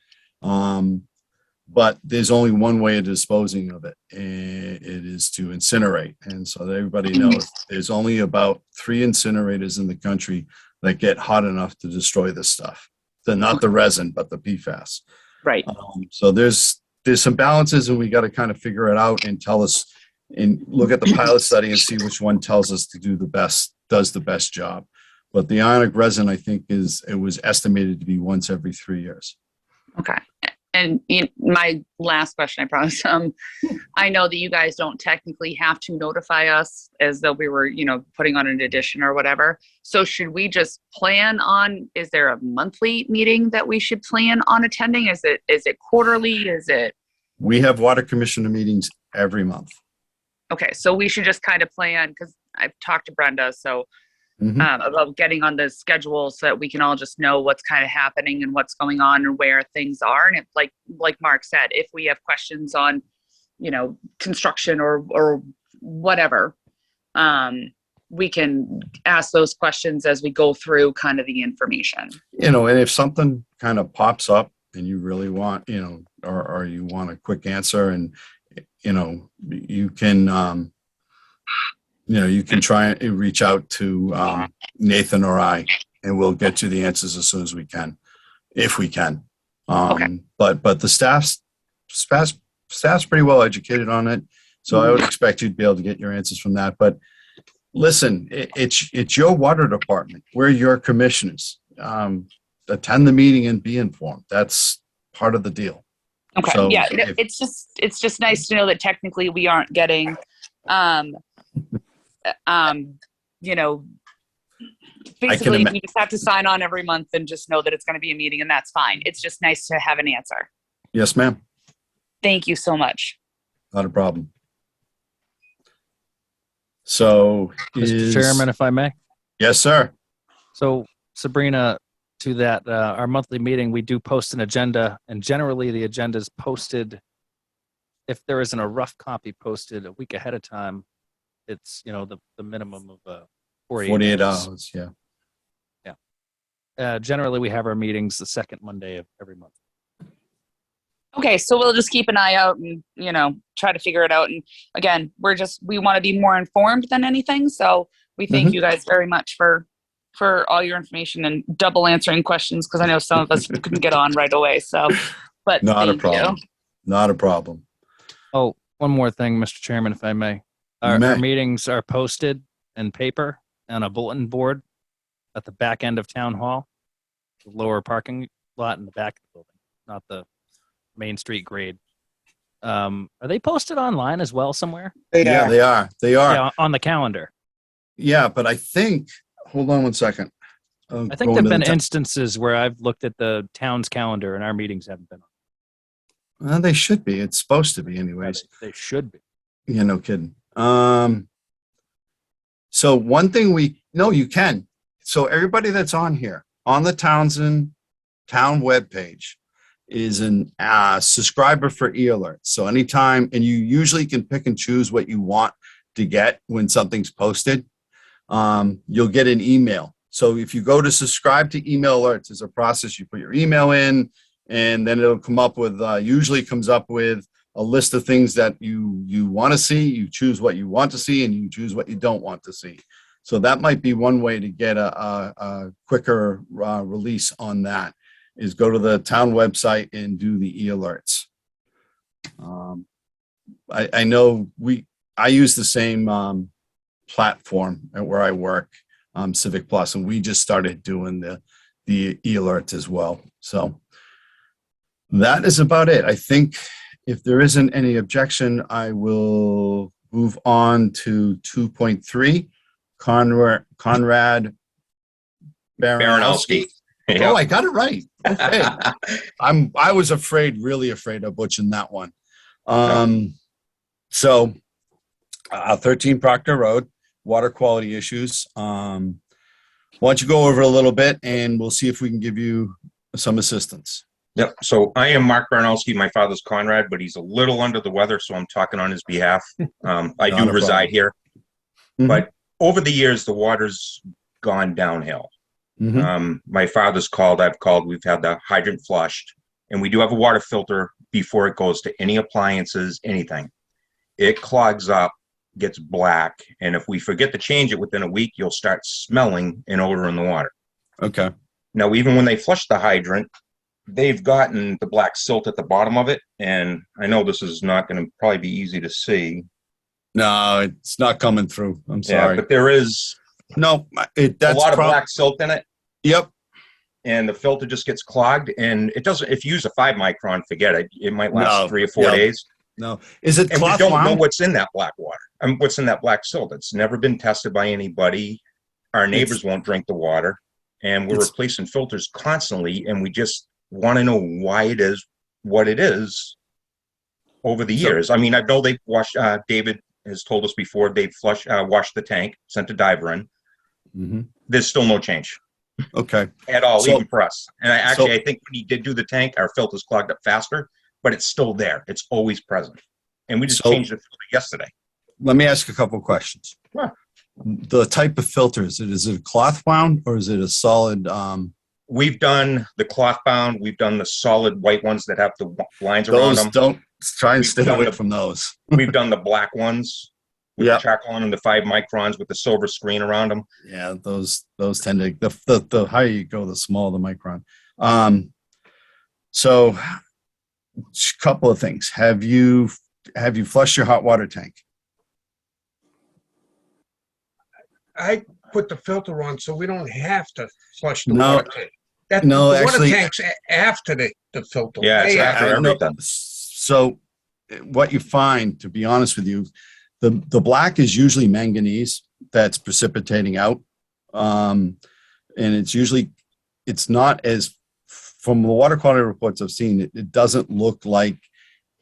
But there's only one way of disposing of it. It is to incinerate. And so that everybody knows there's only about 3 incinerators in the country that get hot enough to destroy this stuff. Not the resin, but the PFAS. Right. So there's some balances, and we got to kind of figure it out and tell us and look at the pilot study and see which one tells us to does the best job. But the ionic resin, I think, it was estimated to be once every 3 years. Okay. And my last question, I promise. I know that you guys don't technically have to notify us as though we were, putting on an addition or whatever. So should we just plan on, is there a monthly meeting that we should plan on attending? Is it quarterly? Is it? We have water commissioner meetings every month. Okay. So we should just kind of plan, because I've talked to Brenda. So about getting on the schedule so that we can all just know what's kind of happening and what's going on and where things are. And if, like Mark said, if we have questions on, construction or whatever, we can ask those questions as we go through kind of the information. And if something kind of pops up and you really want, or you want a quick answer, and, you can, you can try and reach out to Nathan or I, and we'll get you the answers as soon as we can, if we can. Okay. But the staff's pretty well educated on it, so I would expect you'd be able to get your answers from that. But listen, it's your water department. We're your commissioners. Attend the meeting and be informed. That's part of the deal. Okay. So Yeah. It's just nice to know that technically we aren't getting, basically we just have to sign on every month and just know that it's going to be a meeting, and that's fine. It's just nice to have an answer. Yes, ma'am. Thank you so much. Not a problem. So, Mr. Chairman, if I may. Yes, sir. So Sabrina, to that, our monthly meeting, we do post an agenda, and generally the agenda is posted. If there isn't a rough copy posted a week ahead of time, it's, the minimum of 48 hours. Yeah. Generally, we have our meetings the second Monday of every month. Okay, so we'll just keep an eye out and, try to figure it out. And again, we want to be more informed than anything. So we thank you guys very much for all your information and double answering questions, because I know some of us couldn't get on right away. So, but Not a thank problem. you. Not a problem. Oh, one more thing, Mr. Chairman, if I may. Our meetings are posted in paper on a bulletin board at the back end of Town Hall, the lower parking lot in the back of the building, not the Main Street grade. Are they posted online as well somewhere? Yeah, they are. They are. Yeah, on the calendar. Yeah, but I think, hold on one second. I think there've been instances where I've looked at the town's calendar and our meetings haven't been on. Well, they should be. It's supposed to be anyways. They should be. Yeah, no kidding. So one thing you can. So everybody that's on here, on the Townsend town webpage is an subscriber for e-alerts. So anytime, and you usually can pick and choose what you want to get when something's posted. You'll get an email. So if you go to subscribe to email alerts, it's a process. You put your email in, and then it'll come up with, usually comes up with a list of things that you want to see. You choose what you want to see, and you choose what you don't want to see. So that might be one way to get a quicker release on that, is go to the town website and do the e-alerts. I know I use the same platform at where I work, Civic Plus, and we just started doing the e-alerts as well. So that is about it. I think if there isn't any objection, I will move on to 2.3, Conrad Baranowski. Oh, I got it right. Okay. I was really afraid of butchering that one. So 13 Proctor Road, water quality issues. Why don't you go over a little bit, and we'll see if we can give you some assistance. Yep. So I am Mark Baranowski. My father's Conrad, but he's a little under the weather, so I'm talking on his behalf. I do reside here. But over the years, the water's gone downhill. My father's called, I've called, we've had the hydrant flushed, and we do have a water filter before it goes to any appliances, anything. It clogs up, gets black, and if we forget to change it within a week, you'll start smelling an odor in the water. Okay. Now, even when they flush the hydrant, they've gotten the black silt at the bottom of it, and I know this is not going to probably be easy to see. No, it's not coming through. I'm sorry. Yeah, but there is no, a lot of black silt in it. Yep. And the filter just gets clogged, and it doesn't. If you use a 5 micron, forget it. It might last 3 or 4 days. No, is it And cloth we don't know wound? what's in that black water. What's in that black silt? It's never been tested by anybody. Our neighbors won't drink the water, and we're replacing filters constantly. And we just want to know why it is what it is over the years. I mean, I know they've washed. David has told us before they've washed the tank, sent a diver in. There's still no change. Okay. At all, So- even for us. And I think when he did do the tank, our filters clogged up faster, but it's still there. It's always present. And we just changed it yesterday. Let me ask a couple questions. Sure. The type of filter, is it a cloth wound or is it a solid? We've done the cloth bound. We've done the solid white ones that have the lines around Those them. don't, try and stay done away the- from those. We've done the black ones with Yeah. the charcoal on them, the 5 microns with the silver screen around them. Yeah, those tend to, the higher you go, the smaller the micron. So a couple of things. Have you flushed your hot water tank? I put the filter on so we don't have to flush the No, water tank. The actually- water tank's after the filter. Yeah, it's Way after I know. everything. So what you find, to be honest with you, the black is usually manganese that's precipitating out. And it's not as, from the water quality reports I've seen, it doesn't look like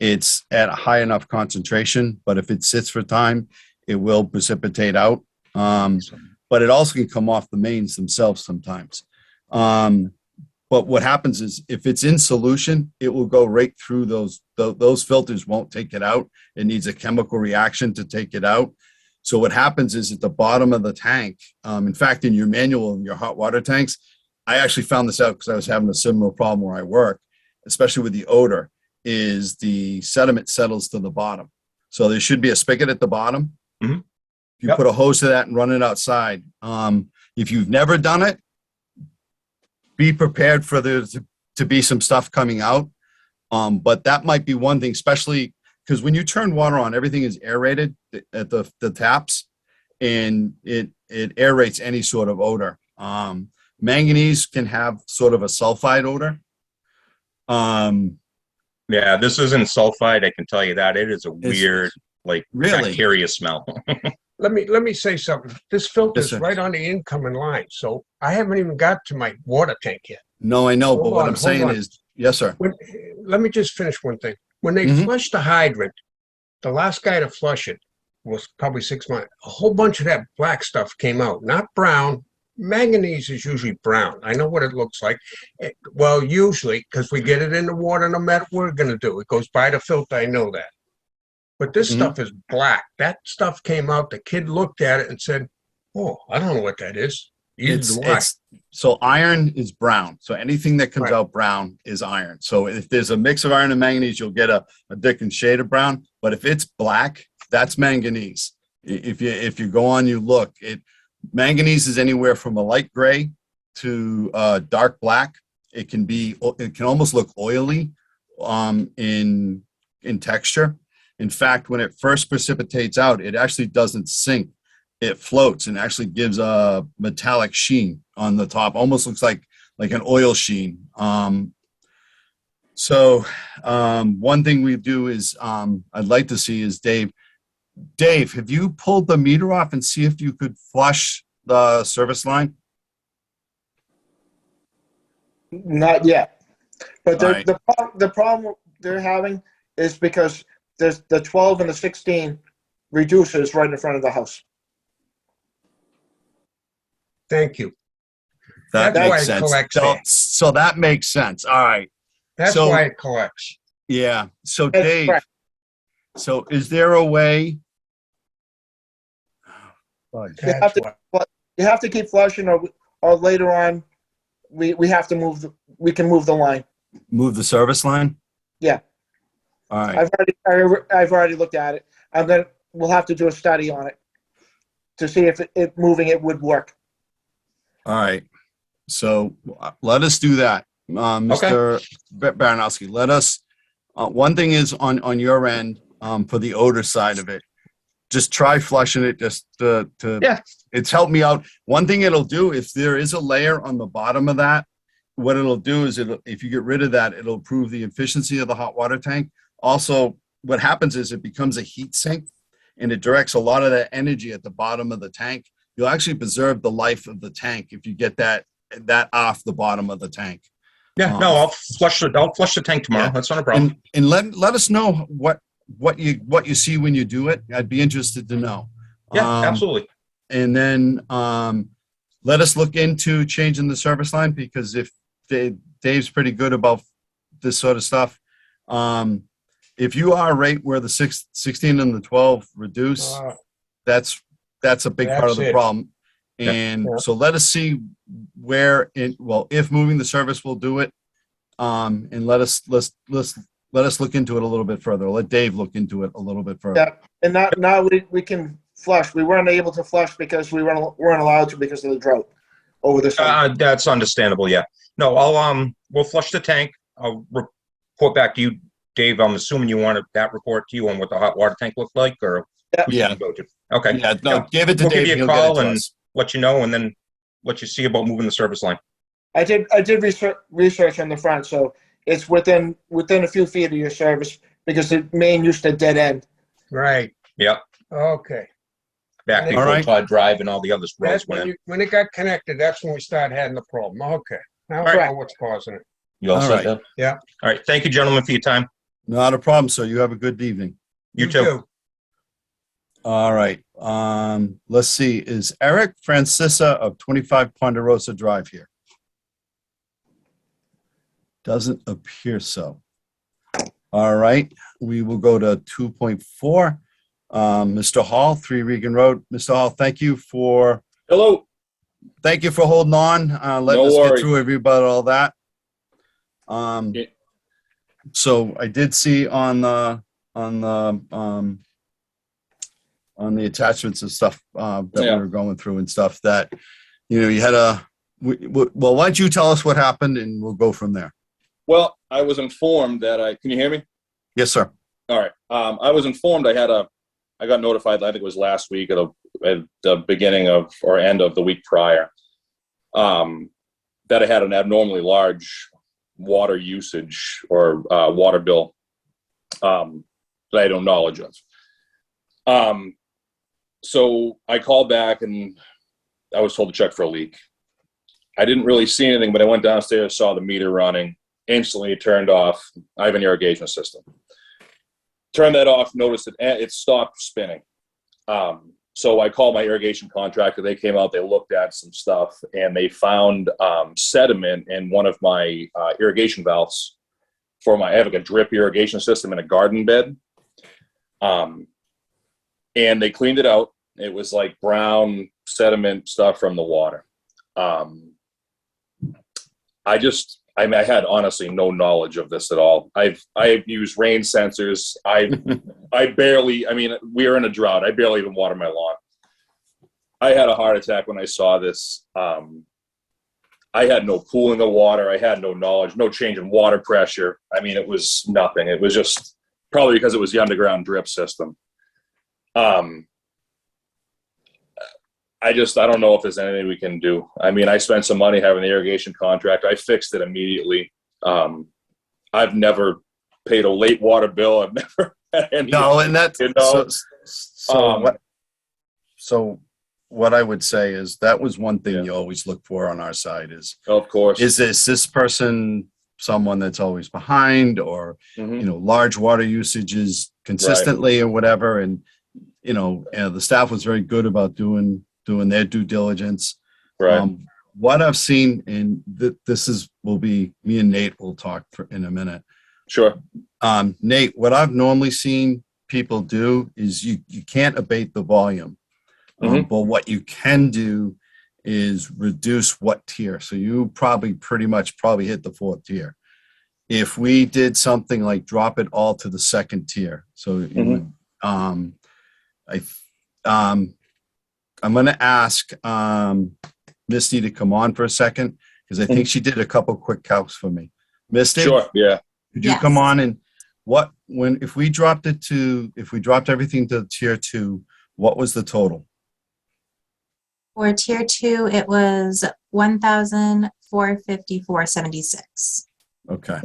it's at a high enough concentration, but if it sits for time, it will precipitate out. But it also can come off the mains themselves sometimes. But what happens is if it's in solution, it will go right through those filters won't take it out. It needs a chemical reaction to take it out. So what happens is at the bottom of the tank, in fact, in your manual of your hot water tanks, I actually found this out because I was having a similar problem where I work, especially with the odor, is the sediment settles to the bottom. So there should be a spigot at the bottom. Mhm. You put a hose to that and run it outside. If you've never done it, be prepared for there to be some stuff coming out. But that might be one thing, especially because when you turn water on, everything is aerated at the taps, and it aerates any sort of odor. Manganese can have sort of a sulfide odor. Yeah, this isn't sulfide. I can tell you that. It is a weird, Really? bacteria smell. Let me say something. This filter's sir. right on the incoming line, so I haven't even got to my water tank yet. No, I know, but Hold what on, I'm saying hold on. is, yes, sir. Let me just finish one thing. When they Mhm. flushed the hydrant, the last guy to flush it was probably 6 months. A whole bunch of that black stuff came out. Not brown, manganese is usually brown. I know what it looks like. Well, usually, because we get it in the water no matter what we're going to do. It goes by the filter, I know that. But this Mhm. stuff is black. That stuff came out, the kid looked at it and said, oh, I don't know what that is. Either do I. So iron is brown. So anything that comes Right. out brown is iron. So if there's a mix of iron and manganese, you'll get a different shade of brown. But if it's black, that's manganese. If you go on, you look, manganese is anywhere from a light gray to dark black. It can almost look oily in texture. In fact, when it first precipitates out, it actually doesn't sink. It floats and actually gives a metallic sheen on the top. Almost looks like an oil sheen. One thing we do is I'd like to see is Dave, have you pulled the meter off and see if you could flush the service line? Not yet. But All right. the problem they're having is because there's the 12 and the 16 reducers right in front of the house. Thank you. That That's why makes it sense. collects So, it. so that makes sense. All right. That's So- why it collects. Yeah. So That's Dave, correct. so is there a way? That's to- why. You have to keep flushing, or later on, we have to we can move the line. Move the service line? Yeah. All right. I've already looked at it. We'll have to do a study on it to see if moving it would work. All right. So let us do that. Mr. Baranowski, let us, one thing is on your end, for the odor side of it, just try flushing it just Yeah. it's helped me out. One thing it'll do, if there is a layer on the bottom of that, what it'll do is if you get rid of that, it'll improve the efficiency of the hot water tank. Also, what happens is it becomes a heat sink and it directs a lot of that energy at the bottom of the tank. You'll actually preserve the life of the tank if you get that off the bottom of the tank. Yeah, no, I'll flush the tank tomorrow. Yeah. That's not a problem. And let us know what you see when you do it. I'd be interested to know. Yeah, absolutely. And then let us look into changing the service line, because if Dave's pretty good about this sort of stuff. If you are right where the 16 and the 12 reduce, that's a big part of That's the it. problem. Yeah. And so let us see if moving the service will do it. And let's look into it a little bit further. Let Dave look into it a little bit further. Yeah. And now we can flush. We weren't able to flush because we weren't allowed to because of the drought over the summer. That's understandable. Yeah. No, we'll flush the tank. I'll report back to you, Dave. I'm assuming you wanted that report to you on what the hot water tank looked like, or who Yeah. you go to? Okay. Yeah, no, give it to We'll Dave. give you a He'll get it call to and us. let you know, and then let you see about moving the service line. I did research on the front, so it's within a few feet of your service because the main used to dead end. Right. Yep. Okay. Back All before right. Todd Drive and all the other roads That's went in. when it got connected, that's when we started having the problem. Okay. Now I Right. know what's causing it. You all All set right. there? Yeah. All right. Thank you, gentlemen, for your time. Not a problem, sir. You have a good evening. You too. do. All right. Let's see. Is Eric Francisa of 25 Ponderosa Drive here? Doesn't appear so. All right. We will go to 2.4. Mr. Hall, 3 Regan Road. Mr. Hall, thank you for holding on, letting us get through everybody, all that. So I did see on the attachments and stuff that we were going through and stuff that, you had well, why don't you tell us what happened and we'll go from there. Well, I was informed that can you hear me? Yes, sir. All right. I was informed I got notified, I think it was last week at the beginning of or end of the week prior, that I had an abnormally large water usage or water bill that I had no knowledge of. So I called back and I was told to check for a leak. I didn't really see anything, but I went downstairs, saw the meter running, instantly turned off. I have an irrigation system. Turned that off, noticed it stopped spinning. So I called my irrigation contractor. They came out, they looked at some stuff, and they found sediment in one of my irrigation valves I have like a drip irrigation system in a garden bed. And they cleaned it out. It was like brown sediment stuff from the water. I had honestly no knowledge of this at all. I've used rain sensors. We are in a drought. I barely even water my lawn. I had a heart attack when I saw this. I had no cooling of water. I had no knowledge, no change in water pressure. I mean, it was nothing. It was just probably because it was the underground drip system. I don't know if there's anything we can do. I mean, I spent some money having the irrigation contract. I fixed it immediately. I've never paid a late water bill. I've never had any. No, and that's, you know, so what I would say is that was one thing you always look for on our side is, of course, is this person someone that's always behind, or, large water usages consistently or whatever. And, the staff was very good about doing their due diligence. Right. What I've seen, and will be me and Nate will talk in a minute. Sure. Nate, what I've normally seen people do is you can't abate the volume. But what you can do is reduce what tier. So you pretty much hit the 4th tier. If we did something like drop it all to the 2nd tier. So you would, I'm going to ask Misty to come on for a second, because I think she did a couple quick calcs for me. Misty? Sure. Yeah. Could you come on and if we dropped everything to tier 2, what was the total? For tier 2, it was $1,454.76. Okay.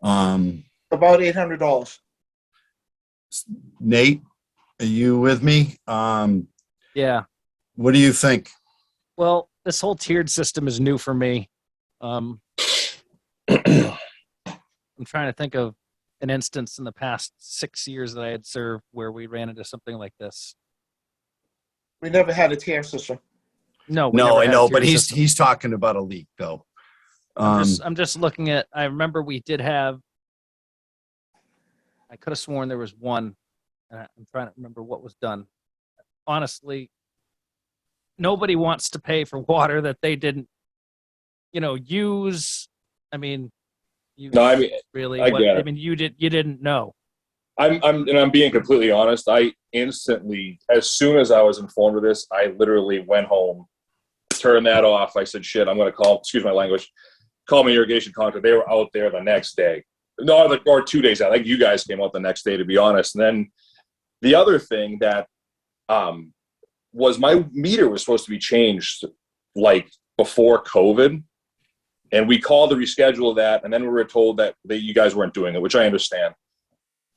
About $800. Nate, are you with me? Yeah. What do you think? Well, this whole tiered system is new for me. I'm trying to think of an instance in the past 6 years that I had served where we ran into something like this. We never had a tier system. No, I know, but he's talking about a leak though. I'm just looking at. I remember we did have. I could have sworn there was one. I'm trying to remember what was done. Honestly, nobody wants to pay for water that they didn't, use. I mean, really. I get it. I mean, you didn't know. I'm being completely honest. I instantly, as soon as I was informed of this, I literally went home, turned that off. I said, shit, I'm going to excuse my language, call my irrigation contractor. They were out there the next day. No, or 2 days out. I think you guys came out the next day, to be honest. And then the other thing that was my meter was supposed to be changed like before COVID. And we called to reschedule that. And then we were told that you guys weren't doing it, which I understand.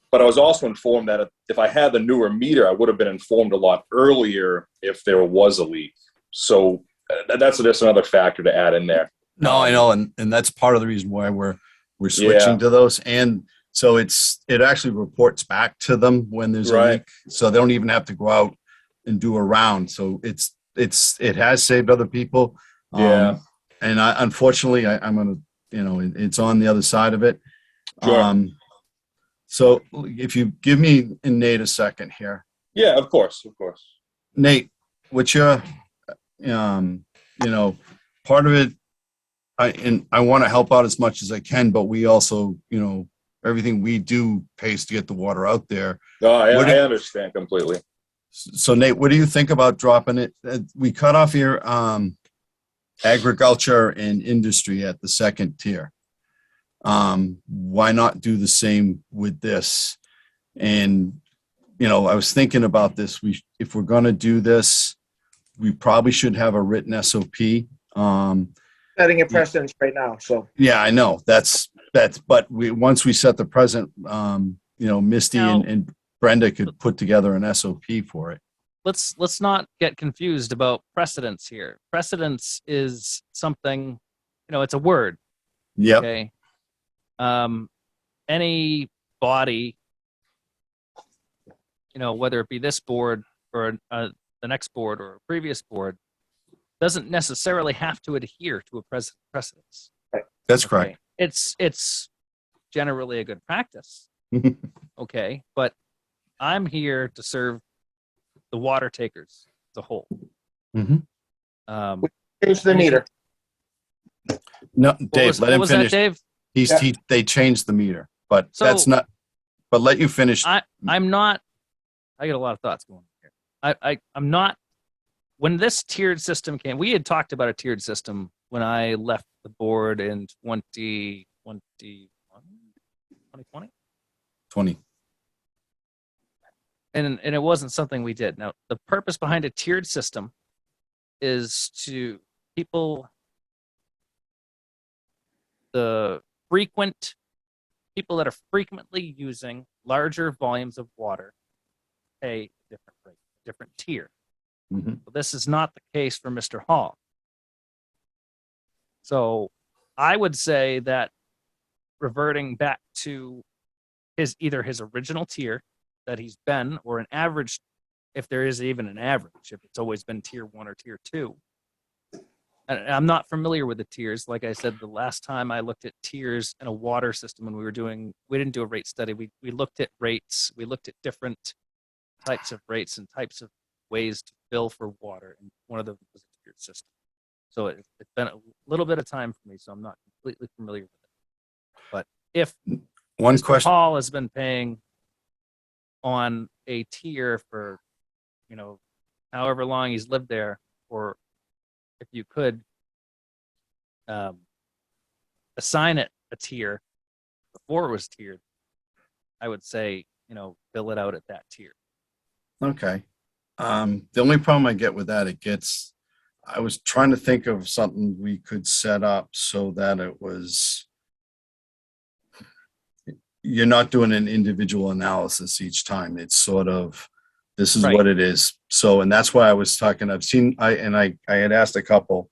But I was also informed that if I had the newer meter, I would have been informed a lot earlier if there was a leak. So that's just another factor to add in there. No, I know, and that's part of the reason why we're switching to those. And so it actually reports back to them when there's a leak, so they don't even have to go out and do a round. So it has saved other people. Yeah. And unfortunately, I'm gonna, it's on the other side of it. Sure. So if you give me and Nate a second here. Yeah, of course. Nate, what's your, part of it, I want to help out as much as I can, but we also, everything we do pays to get the water out there. No, I understand completely. So Nate, what do you think about dropping it? We cut off here, agriculture and industry at the 2nd tier. Why not do the same with this? And, I was thinking about this. If we're going to do this, we probably should have a written SOP. Setting a precedence right now. So yeah, I know but once we set the present, Misty and Brenda could put together an SOP for it. Let's not get confused about precedence here. Precedence is something, it's a word. Yep. Okay. Any body, whether it be this board for the next board or a previous board doesn't necessarily have to adhere to a precedence. That's Okay? correct. It's generally a good practice. Okay, but I'm here to serve the water takers as a whole. Mhm. Change the meter. No, What Dave, was, let what him was finish. that, Dave? Yeah. They changed the meter, but that's So- not, but let you finish. I'm not. I got a lot of thoughts going on here. I'm not. When this tiered system came, we had talked about a tiered system when I left the board in 2020. 20. And it wasn't something we did. Now, the purpose behind a tiered system is to the people that are frequently using larger volumes of water pay a different rate, a different tier. Mhm. But this is not the case for Mr. Hall. So I would say that reverting back to either his original tier that he's been, or an average, if there is even an average, if it's always been tier 1 or tier 2. And I'm not familiar with the tiers. Like I said, the last time I looked at tiers in a water system when we didn't do a rate study. We looked at rates. We looked at different types of rates and types of ways to bill for water. And one of them was a tiered system. So it's been a little bit of time for me, so I'm not completely familiar with it. But if One Mr. question. Hall has been paying on a tier for, however long he's lived there, or if you could assign it a tier before it was tiered, I would say, bill it out at that tier. Okay. The only problem I get with that, I was trying to think of something we could set up so that you're not doing an individual analysis each time. It's sort of, this is Right. what it is. So, and that's why I was talking, I had asked a couple,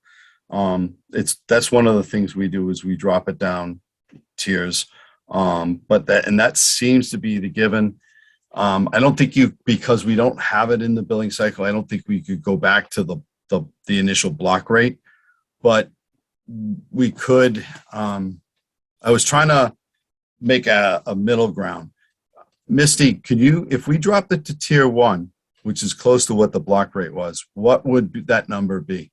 that's one of the things we do is we drop it down tiers. But that seems to be the given. I don't think because we don't have it in the billing cycle, I don't think we could go back to the initial block rate, but we could, I was trying to make a middle ground. Misty, if we dropped it to tier 1, which is close to what the block rate was, what would that number be?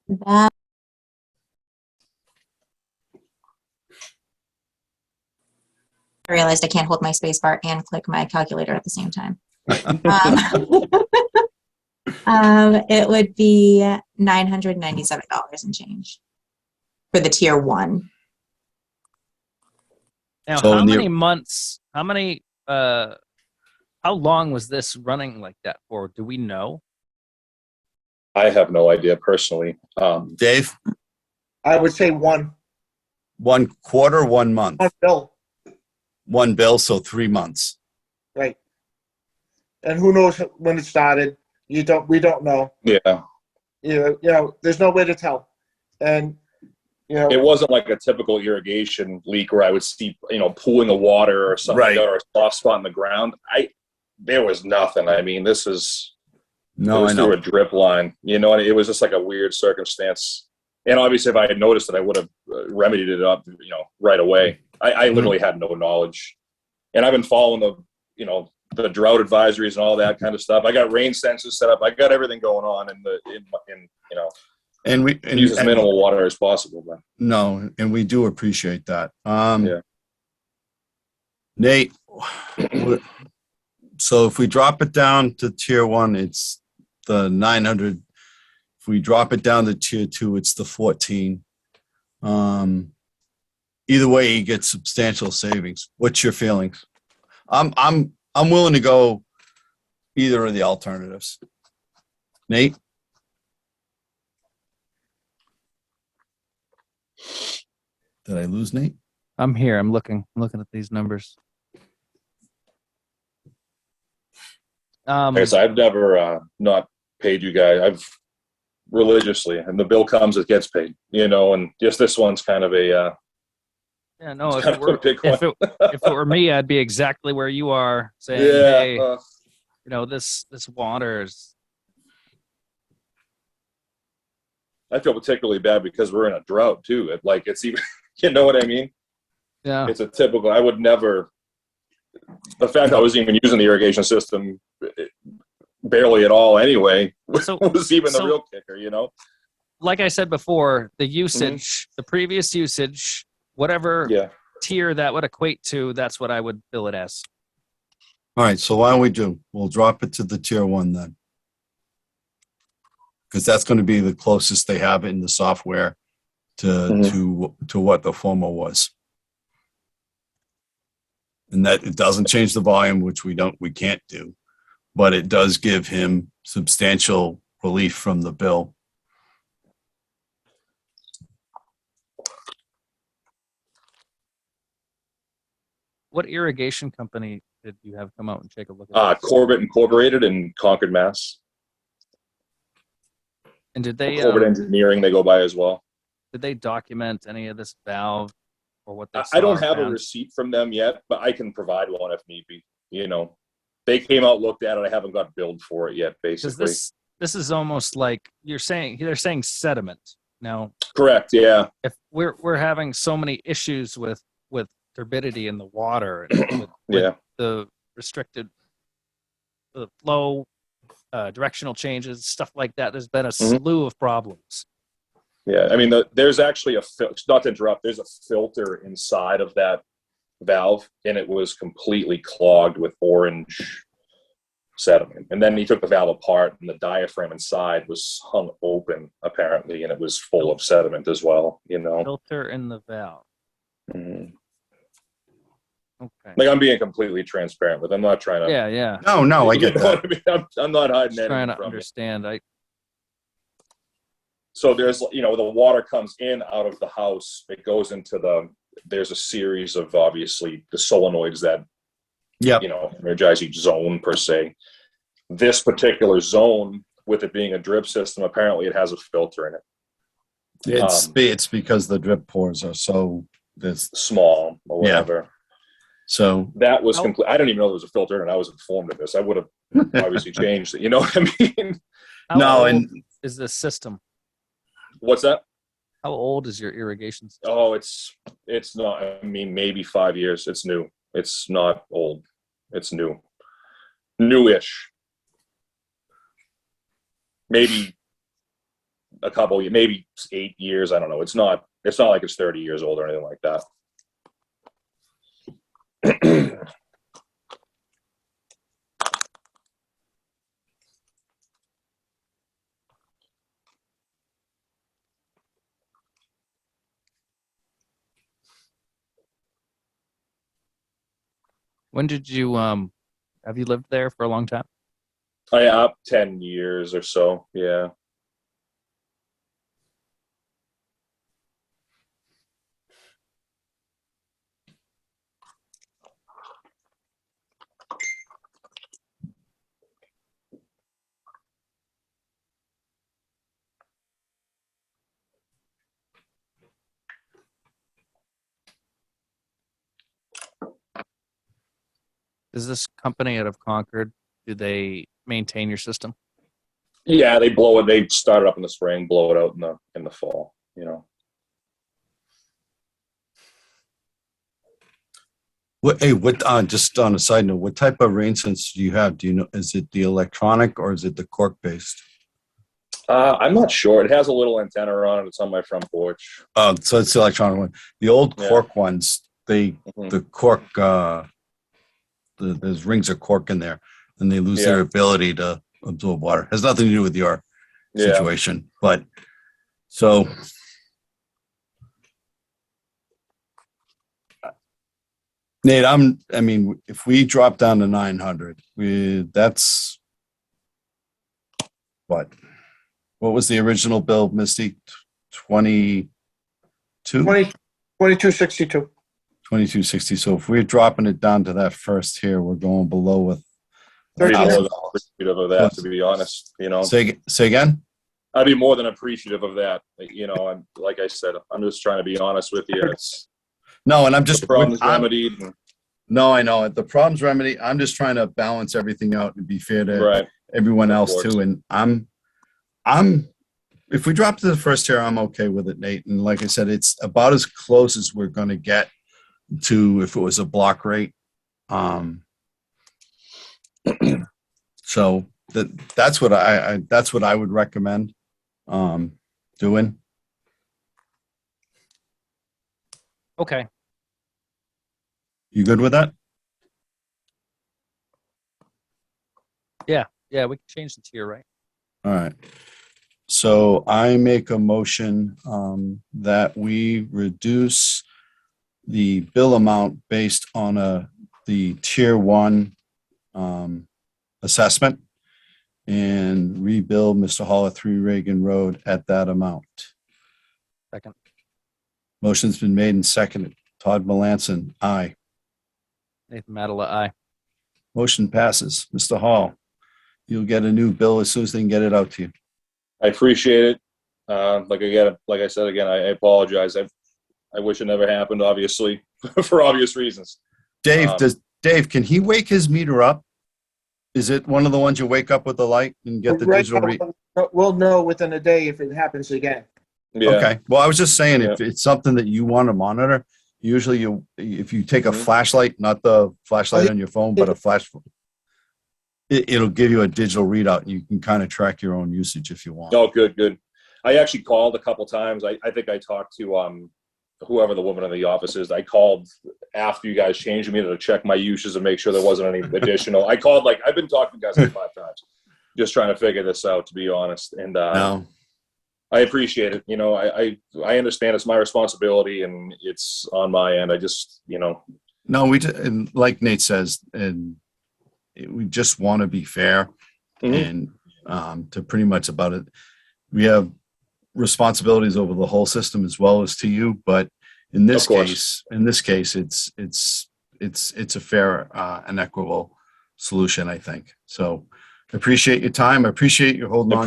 That I realized I can't hold my space bar and click my calculator at the same time. It would be $997 and change for the tier 1. Now, So how many months, how long was this running like that for? Do we know? I have no idea personally. Dave, I would say one 1 quarter, 1 month, bill, 1 bill, so 3 months. right? And who knows when it started? We don't know. Yeah. There's no way to tell. And It wasn't like a typical irrigation leak where I would see, pooling of water or something Right. like that, or a soft spot in the ground. There was nothing. I mean, it No, was I through know. a drip line, and it was just like a weird circumstance. And obviously, if I had noticed it, I would have remedied it up, right away. I literally had no knowledge, and I've been following the drought advisories and all that kind of stuff. I got rain sensors set up. I got everything going on, And we use as minimal water as possible. But No, and we do appreciate that. Yeah. Nate, so if we drop it down to tier 1, it's the 900. If we drop it down to tier 2, it's the 14. Either way, you get substantial savings. What's your feelings? I'm willing to go either of the alternatives. Nate? Did I lose Nate? I'm here. I'm looking at these numbers. like I said, I've never not paid you guys. I've religiously, and the bill comes, it gets paid. And just this one's kind of a Yeah, no. If kind it of a were big one. if it were me, I'd be exactly where you are, saying, Yeah. "Hey, you know, this water is, I feel particularly bad because we're in a drought too. It's even, you know what I mean? yeah. It's a typical, I would never, the fact I was even using the irrigation system barely at all anyway So- was even the so- real kicker, you know? Like I said before, the usage, the previous usage, whatever Yeah. tier that would equate to, that's what I would bill it as. All right, so why don't we do, we'll drop it to the tier 1 then. Because that's going to be the closest they have in the software to what the former was. And that it doesn't change the volume, which we can't do, but it does give him substantial relief from the bill. What irrigation company did you have come out and take a look at? Corbett Incorporated in Concord, Mass. And did they Corbett Engineering, they go by as well. did they document any of this valve or what they I don't saw or have a found? receipt from them yet, but I can provide one if need be. You know, they came out, looked at it. I haven't got billed for it yet, Because basically. this is almost like they're saying sediment. Now, Correct. Yeah. if we're having so many issues with turbidity in the water and with Yeah. the restricted the flow, directional changes, stuff like that, there's been a slew of problems. Yeah. I mean, there's actually not to interrupt, there's a filter inside of that valve and it was completely clogged with orange sediment. And then he took the valve apart and the diaphragm inside was hung open apparently, and it was full of sediment as well, you know? Filter in the valve. Mhm. Okay. Like I'm being completely transparent with, I'm not trying to, Yeah. No, I you get know that. what I mean? I'm not hiding Just trying anything to from you. understand. So there's, you know, the water comes in out of the house, it goes into there's a series of obviously the solenoids that, Yep. you know, energize each zone per se. This particular zone, with it being a drip system, apparently it has a filter in it. It's because the drip pores are so this. Small or Yeah. whatever. So That was Oh. complete. I didn't even know there was a filter in it. I was informed of this. I would have obviously changed it. You know what I mean? How no, old and is this system? What's that? How old is your irrigation system? Oh, it's not, I mean, maybe 5 years. It's new. It's not old. It's new. Newish. Maybe a couple, maybe 8 years. I don't know. It's not like it's 30 years old or anything like that. When did you have you lived there for a long time? I up 10 years or so. Yeah. Is this company out of Concord? Do they maintain your system? Yeah, they blow it. They start it up in the spring, blow it out in the fall. You know. Just on a side note, what type of rain sense do you have? Do you know, is it the electronic or is it the cork based? I'm not sure. It has a little antenna on it. It's on my front porch. So it's the electronic one. The old Yeah. cork ones, the cork, there's rings of cork in there and they lose their ability to absorb water. Has nothing to do with your Yeah. situation, but so Nate, I mean, if we drop down to 900, that's what was the original bill, Misty? 22? 2262. 2260. So if we're dropping it down to that first here, we're going below with. I'd be more 13. than appreciative of that, to be honest. You know, Say again? I'd be more than appreciative of that. You know, I'm like I said, I'm just trying to be honest with you. It's No, and I'm just the problem's remedied. No, I know it. The problem's remedy. I'm just trying to balance everything out and be fair to Right. everyone Of else course. too. And I'm, if we drop to the first tier, I'm okay with it, Nate. And like I said, it's about as close as we're going to get to if it was a block rate. So that's what that's what I would recommend doing. Okay. You good with that? Yeah, we can change the tier, right? All right. So I make a motion that we reduce the bill amount based on the tier 1 assessment and rebuild Mr. Hall at 3 Reagan Road at that amount. Second. Motion's been made and seconded. Todd Melanson, aye. Nathan Madela, aye. Motion passes. Mr. Hall, you'll get a new bill as soon as they can get it out to you. I appreciate it. Like I said again, I apologize. I wish it never happened, obviously, for obvious reasons. Dave, can he wake his meter up? Is it one of the ones you wake up with the light and get the Right digital now, read? we'll know within a day if it happens again. Yeah. Okay. Well, I was just saying, if it's something that you want to monitor, usually if you take a flashlight, not the flashlight on your phone, but a flash, it'll give you a digital readout and you can kind of track your own usage if you want. Oh, good. I actually called a couple times. I think I talked to whoever the woman in the office is. I called after you guys changed me to check my uses and make sure there wasn't any additional. I called I've been talking to you guys 5 times, just trying to figure this out, to be honest. And No. I appreciate it. I understand it's my responsibility and it's on my end. I just, No, and like Nate says, and we just want to be fair and to pretty much about it. We have responsibilities over the whole system as well as to you, but in this case, it's a fair and equitable solution, I think. So I appreciate your time. I appreciate you holding on,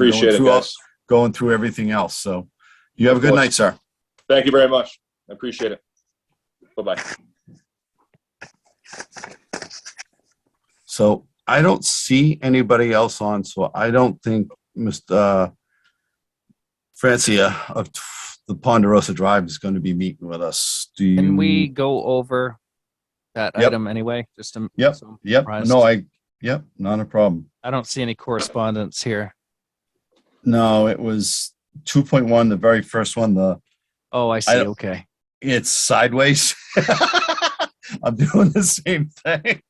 going through everything else. So you have a good night, sir. Thank you very much. I appreciate it. Bye-bye. So I don't see anybody else on, so I don't think Mr. Francia of the Ponderosa Drive is going to be meeting with us. Can we go over that Yep. item anyway? Just to, Yep. so I'm Yep. surprised. No, not a problem. I don't see any correspondence here. No, it was 2.1, the very first one. Oh, I see. don't- Okay. It's sideways. I'm doing the same thing.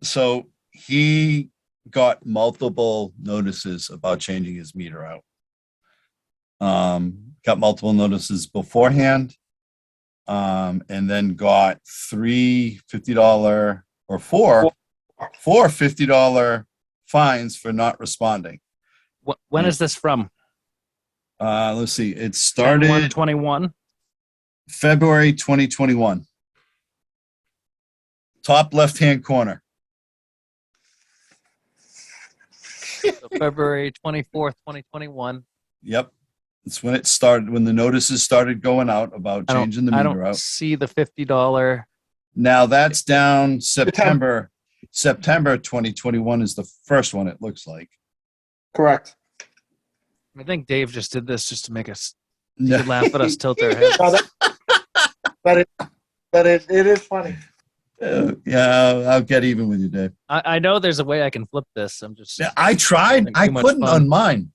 So he got multiple notices about changing his meter out. Got multiple notices beforehand. And then got $3 $50 or four $50 fines for not responding. When is this from? Let's see. It started 1/21. February 2021. Top left-hand corner. So February 24th, 2021. Yep. It's when it started, when the notices started going out about changing the I meter don't out. see the $50. Now that's down September 2021 is the first one, it looks like. Correct. I think Dave just did this just to make us No. laugh at us, tilt our heads. No, but it is funny. Yeah, I'll get even with you, Dave. I know there's a way I can flip this. I'm just. Yeah, I tried. having I too much couldn't fun. on mine.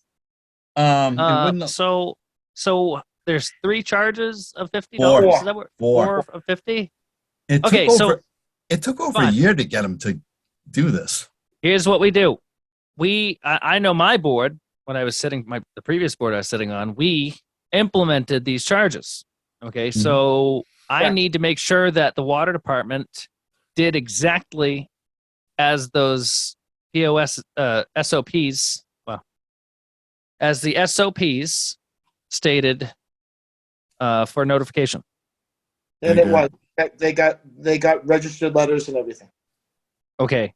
It wouldn't. So there's 3 charges of $50. Four. Is that what, Four. 4 of 50? It Okay, took so over. It took over a fine. year to get him to do this. Here's what we do. I know my board, when I was sitting, the previous board I was sitting on, we implemented these charges. Okay, so I need to make sure that the water department did exactly as those POS SOPs, well, as the SOPs stated for notification. And it was. They got registered letters and everything. Okay.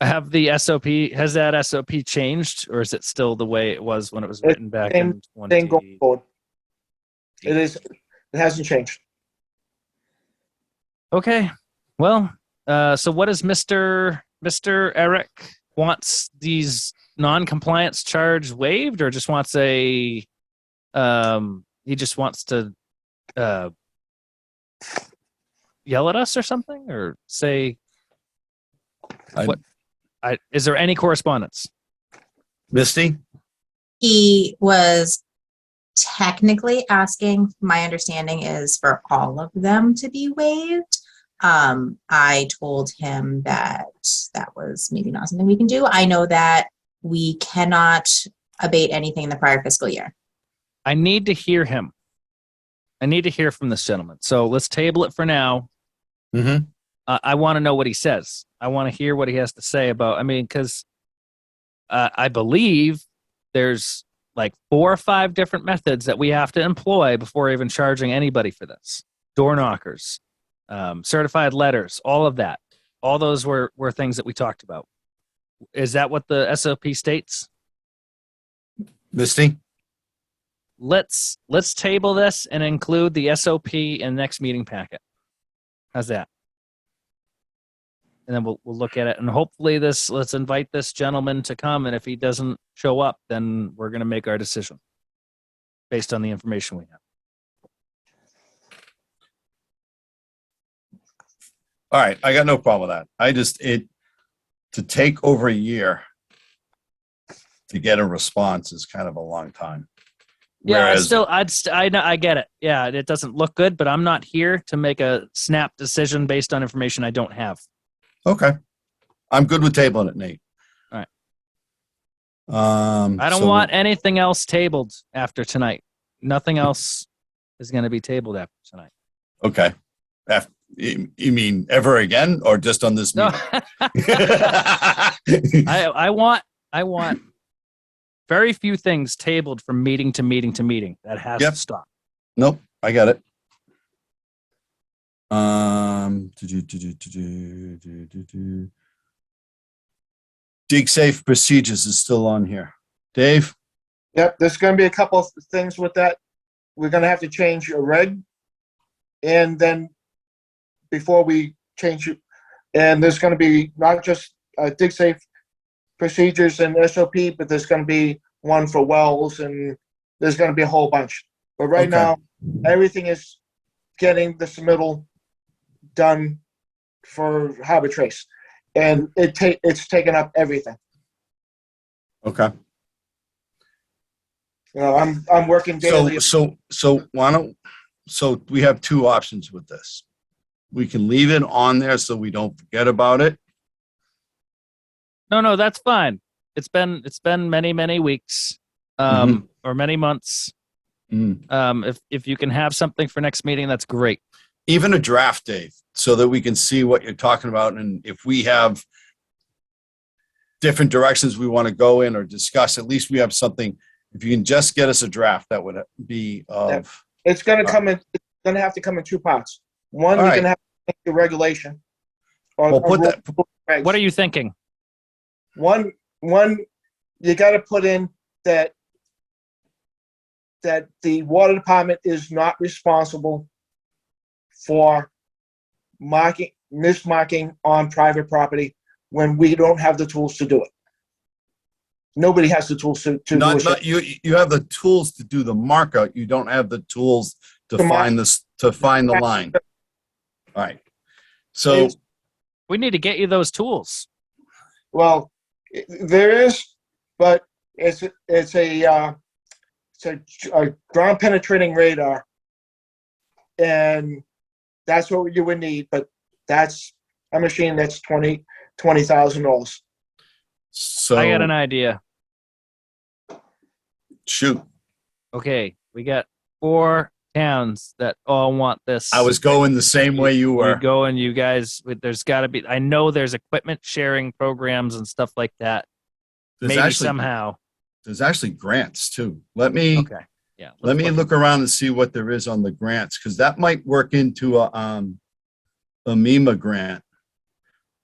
I have the SOP. Has that SOP changed, or is it still the way it was when it was written back in Same going 20? forward. It is. It hasn't changed. Okay. Well, so what does Mr. Eric wants these non-compliance charge waived, or just wants he just wants to yell at us or something, or say what? Is there any correspondence? Misty? He was technically asking, my understanding is for all of them to be waived. I told him that that was maybe not something we can do. I know that we cannot abate anything in the prior fiscal year. I need to hear him. I need to hear from this gentleman. So let's table it for now. Mm-hmm. I want to know what he says. I want to hear what he has to say about, I mean, because I believe there's like 4 or 5 different methods that we have to employ before even charging anybody for this. Door knockers, certified letters, all of that. All those were things that we talked about. Is that what the SOP states? Misty? Let's table this and include the SOP in next meeting packet. How's that? And then we'll look at it, and hopefully let's invite this gentleman to come, and if he doesn't show up, then we're going to make our decision based on the information we have. All right, I got no problem with that. To take over a year to get a response is kind of a long time. Yeah, Whereas- I get it. Yeah, it doesn't look good, but I'm not here to make a snap decision based on information I don't have. Okay. I'm good with tabling it, Nate. All right. I don't So- want anything else tabled after tonight. Nothing else is going to be tabled after tonight. Okay. You mean ever again, or just on this No. meeting? I want very few things tabled from meeting to meeting to meeting. That has Yep. to stop. Nope, I got it. Dig safe procedures is still on here. Dave? Yep, there's gonna be a couple of things with that. We're gonna have to change a reg. And then before we change it, and there's gonna be not just dig safe procedures and SOP, but there's gonna be one for wells, and there's gonna be a whole bunch. But right Okay. now, everything is getting the submittal done for Harbor Trace. And it's taken up everything. Okay. You know, I'm working daily. So we have 2 options with this. We can leave it on there so we don't forget about it. No, that's fine. It's been many weeks, or many months. If you can have something for next meeting, that's great. Even a draft, Dave, so that we can see what you're talking about, and if we have different directions we want to go in or discuss, at least we have something. If you can just get us a draft, that would be of. It's gonna come in. It's gonna have to come in 2 parts. One, All you're right. gonna have to make the regulation. Or Well, put rule- that- regs. What are you thinking? One, you got to put in that the water department is not responsible for mismarking on private property when we don't have the tools to do it. Nobody has the tools to do Not it. you have the tools to do the markup. You don't have the tools to To mark- find the line. All right. So It's- We need to get you those tools. Well, there is, but it's a ground penetrating radar, and that's what you would need. But that's a machine that's $20,000. so I got an idea. shoot. Okay, we got 4 towns that all want this. I was going the same way you were. You go and you guys. There's got to be. I know there's equipment sharing programs and stuff like that. There's Maybe somehow. There's actually grants too. Let me Okay. Yeah. let me let's look around and see what there is on the grants, because that might work into a MEMA grant,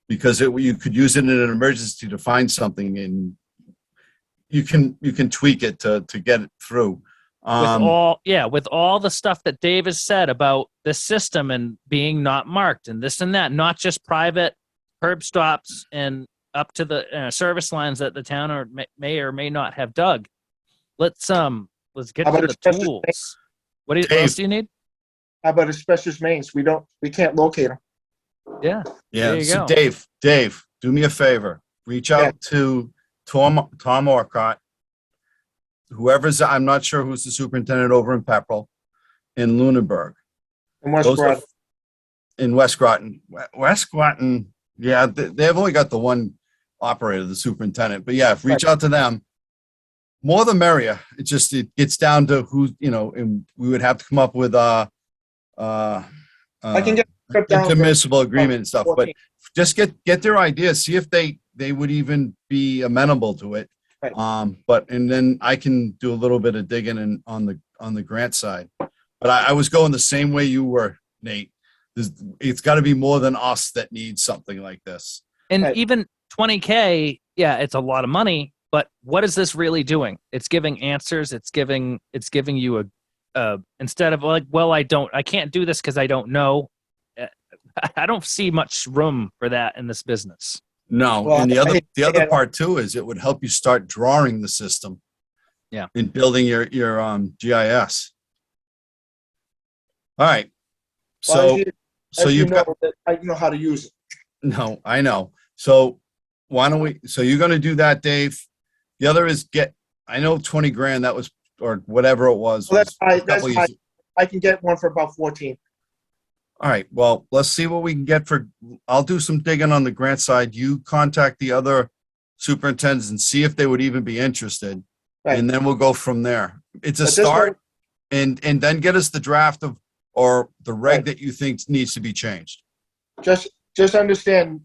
because you could use it in an emergency to find something, and you can tweak it to get it through. with all the stuff that Dave has said about the system and being not marked and this and that, not just private curb stops and up to the service lines that the town may or may not have dug. Let's get How to about the asbestos tools. What else Dave. do you need? How about asbestos mains? We can't locate them. Yeah. Yeah, There you so go. Dave, do me a favor. Reach out to Tom Orcott, I'm not sure who's the superintendent over in Pepperell, in Lunenburg. In West Those are- Groton. In West Groton. West Groton, yeah, they've only got the one operator, the superintendent, but yeah, reach out to them. More the merrier. It gets down to who, and we would have to come up with I can get stripped down for intermunicipal agreement and stuff, but 14. just get their ideas, see if they would even be amenable to it. Right. And then I can do a little bit of digging on the grant side. But I was going the same way you were, Nate. It's got to be more than us that needs something like this. And Right. even 20K, yeah, it's a lot of money, but what is this really doing? It's giving answers. It's giving you instead of like, well, I can't do this because I don't know. I don't see much room for that in this business. No, Well, and the other yeah. part too is it would help you start drawing the system. Yeah. And building your GIS. All right. Well, So as you you've got, know, that I know how to use it. no, I know. So so you're going to do that, Dave. The other is I know 20 grand, that was, or whatever it was. So that's was a high. couple That's high. years- I can get one for about 14. All right, well, let's see what we can get I'll do some digging on the grant side. You contact the other superintendents and see if they would even be interested. Right. And then we'll go from there. It's a But this start and then get us the draft or the reg Right. that you think needs to be changed. Just understand,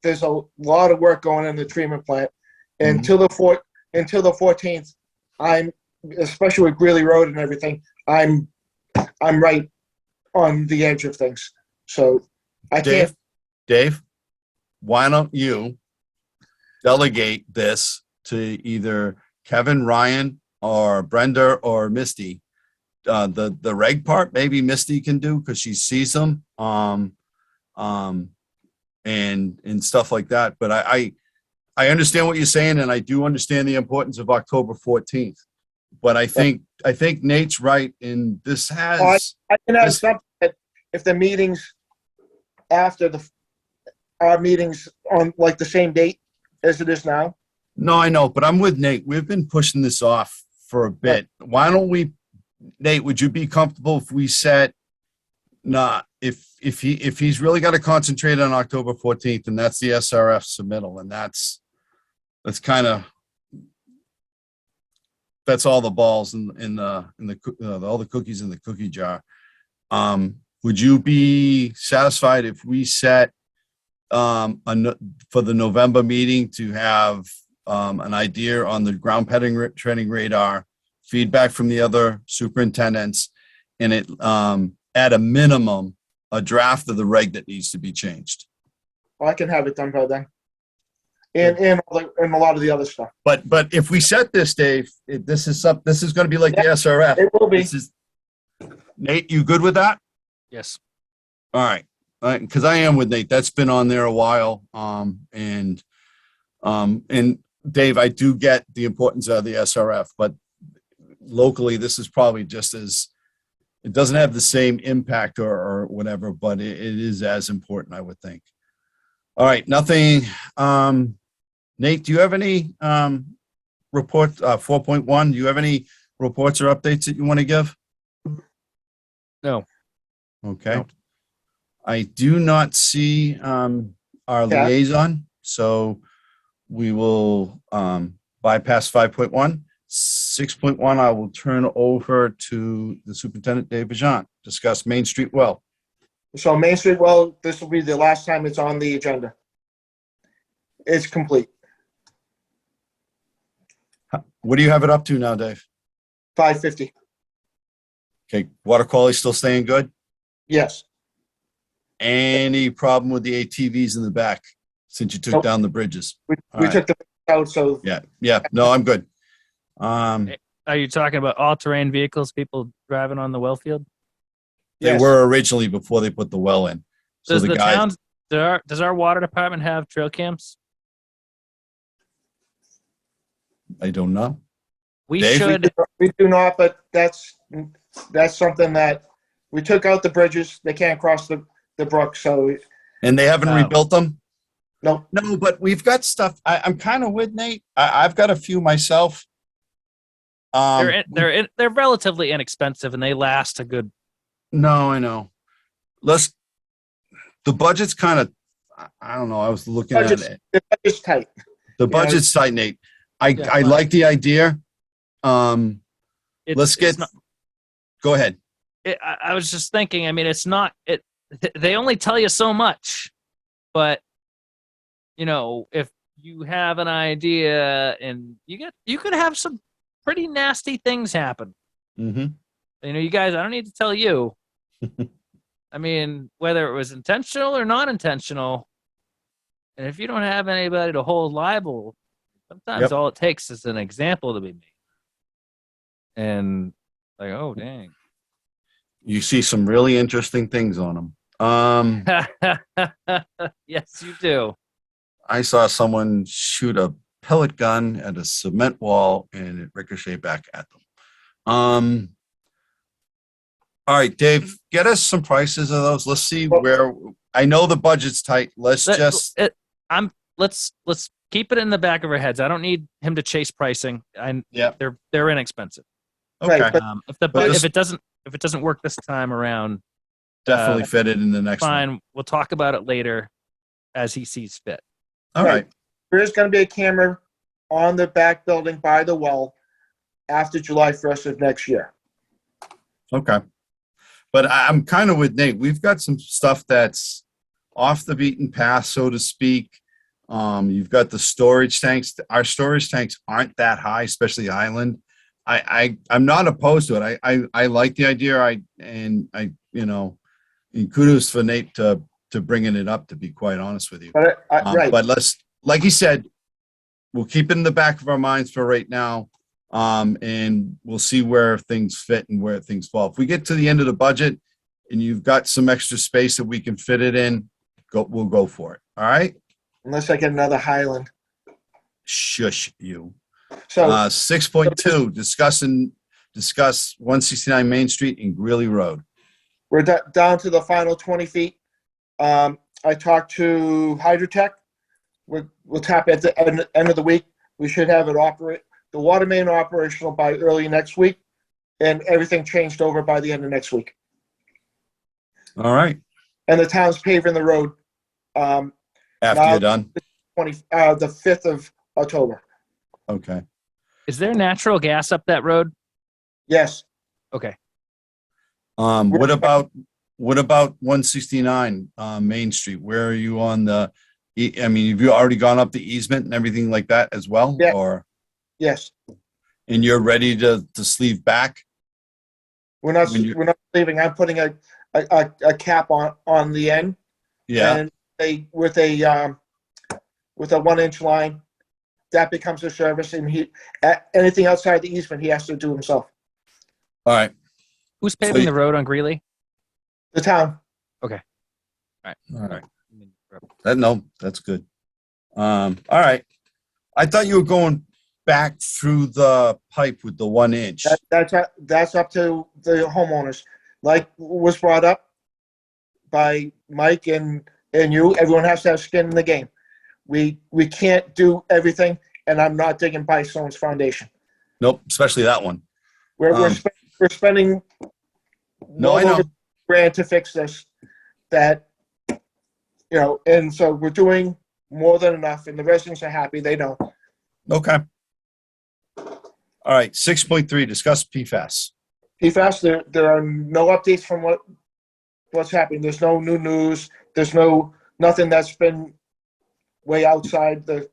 there's a lot of work going in the treatment plant. Mhm. Until the 14th, I'm, especially with Greeley Road and everything, I'm right on the edge of things. So I can't. Dave, why don't you delegate this to either Kevin, Ryan, or Brenda, or Misty? The reg part, maybe Misty can do because she sees them, and stuff like that. But I understand what you're saying, and I do understand the importance of October 14th. But I think Nate's right, and this has. I can have This- something that if the meetings after our meetings on like the same date as it is now. No, I know, but I'm with Nate. We've been pushing this off for a bit. Why don't we, Nate, would you be comfortable if we set, if he's really got to concentrate on October 14th, and that's the SRF submittal, and that's kind of, that's all the balls in all the cookies in the cookie jar. Would you be satisfied if we set for the November meeting to have an idea on the ground training radar, feedback from the other superintendents, and it at a minimum a draft of the reg that needs to be changed? I can have it done by then. And a lot of the other stuff. But if we set this, Dave, this is going to be like the SRF. It will be. Nate, you good with that? Yes. All right, because I am with Nate. That's been on there a while. And Dave, I do get the importance of the SRF, but locally, this is probably just as, it doesn't have the same impact or whatever, but it is as important, I would think. All right, nothing. Nate, do you have any report 4.1? Do you have any reports or updates that you want to give? No. Okay. No. I do not see our liaison, so we will bypass 5.1. 6.1, I will turn over to the superintendent, Dave Bajan, discuss Main Street well. So Main Street, well, this will be the last time it's on the agenda. It's complete. What do you have it up to now, Dave? 550. Okay, water quality still staying good? Yes. Any problem with the ATVs in the back since you took Nope. down the bridges? We All right. took the out, so Yeah, no, I'm good. Are you talking about all-terrain vehicles, people driving on the well field? They Yes. were originally before they put the well in. So Does the the guy, towns, does our water department have trail cams? I don't know. We Dave? should, We do not, but that's something that we took out the bridges. They can't cross the brook, so And they haven't Oh. rebuilt them? no. No, but we've got stuff. I'm kind of with Nate. I've got a few myself. they're relatively inexpensive and they last a good, No, I know. The budget's kind of, I don't know. I was looking at Budget's- it. The budget's tight. The budget's tight, Nate. I Yeah, like the idea. it's, Let's get, it's not, go ahead. I was just thinking, I mean, it's not, they only tell you so much, but you know, if you have an idea and you could have some pretty nasty things happen. Mm-hmm. You know, you guys, I don't need to tell you. I mean, whether it was intentional or not intentional, and if you don't have anybody to hold liable, sometimes Yep. all it takes is an example to be made. And like, oh dang. You see some really interesting things on them. Yes, you do. I saw someone shoot a pellet gun at a cement wall and it ricocheted back at them. All right, Dave, get us some prices of those. Let's see where, I know the budget's tight. Let's just, Let's keep it in the back of our heads. I don't need him to chase pricing. Yeah. They're inexpensive. okay, Right, but If it doesn't work this time around, definitely fit it in the next one. fine. We'll talk about it later as he sees fit. All right. there is going to be a camera on the back building by the well after July 1st of next year. Okay. But I'm kind of with Nate. We've got some stuff that's off the beaten path, so to speak. You've got the storage tanks. Our storage tanks aren't that high, especially Island. I'm not opposed to it. I like the idea. And kudos for Nate to bringing it up, to be quite honest with you. But right. But let's, like you said, we'll keep it in the back of our minds for right now. And we'll see where things fit and where things fall. If we get to the end of the budget and you've got some extra space that we can fit it in, we'll go for it. All right? Unless I get another Highland. Shush you. So 6.2, discuss 169 Main Street and Greeley Road. we're down to the final 20 feet. I talked to Hydrotech. We'll tap at the end of the week. We should have it operate. The water main operational by early next week, and everything changed over by the end of next week. All right. And the town's paving the road After Now- you're done. the 5th of October. Okay. Is there natural gas up that road? Yes. Okay. What about 169 Main Street? Where are you on the? I mean, have you already gone up the easement and everything like that as well? Yeah. Or Yes. and you're ready to sleeve back? We're not When you- we're not leaving. I'm putting a cap on the end. Yeah. And with a 1-inch line, that becomes a service, and anything outside the easement he has to do himself. All right. Who's paving the road on Greeley? The town. All right. That's good. All right. I thought you were going back through the pipe with the 1 inch. That's up to the homeowners. Like was brought up by Mike and you. Everyone has to have skin in the game. We can't do everything, and I'm not digging by someone's foundation. Nope, especially that one. We're spending No, I know. over $1,000 to fix this. And so we're doing more than enough, and the residents are happy. They know. Okay. All right. 6.3, discuss PFAS. PFAS, there are no updates from what's happening. There's no new news. There's nothing that's been way outside the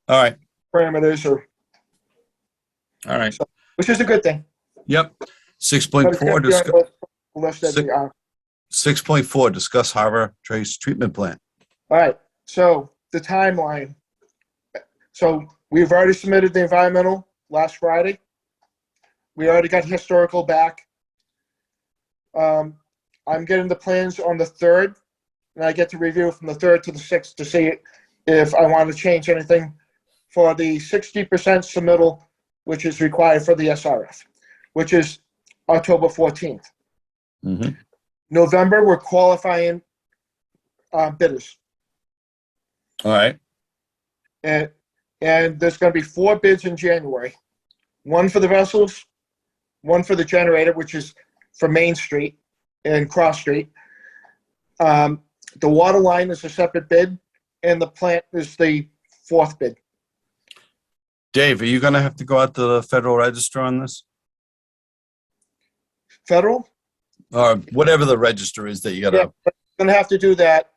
All right. parameters, All right. which is a good thing. Yep. But it's 6.4, gonna be on the list that we are. 6.4, discuss harbor trace treatment plant. All right, so the timeline. So we've already submitted the environmental last Friday. We already got historical back. I'm getting the plans on the 3rd, and I get to review from the 3rd to the 6th to see if I want to change anything for the 60% submittal, which is required for the SRF, which is October 14th. Mhm. November, we're qualifying bidders. All right. And there's going to be 4 bids in January. One for the vessels, one for the generator, which is for Main Street and Cross Street. The water line is a separate bid, and the plant is the 4th bid. Dave, are you going to have to go out to the Federal Register on this? Federal, Or whatever the register is that you got to. going to have to do that.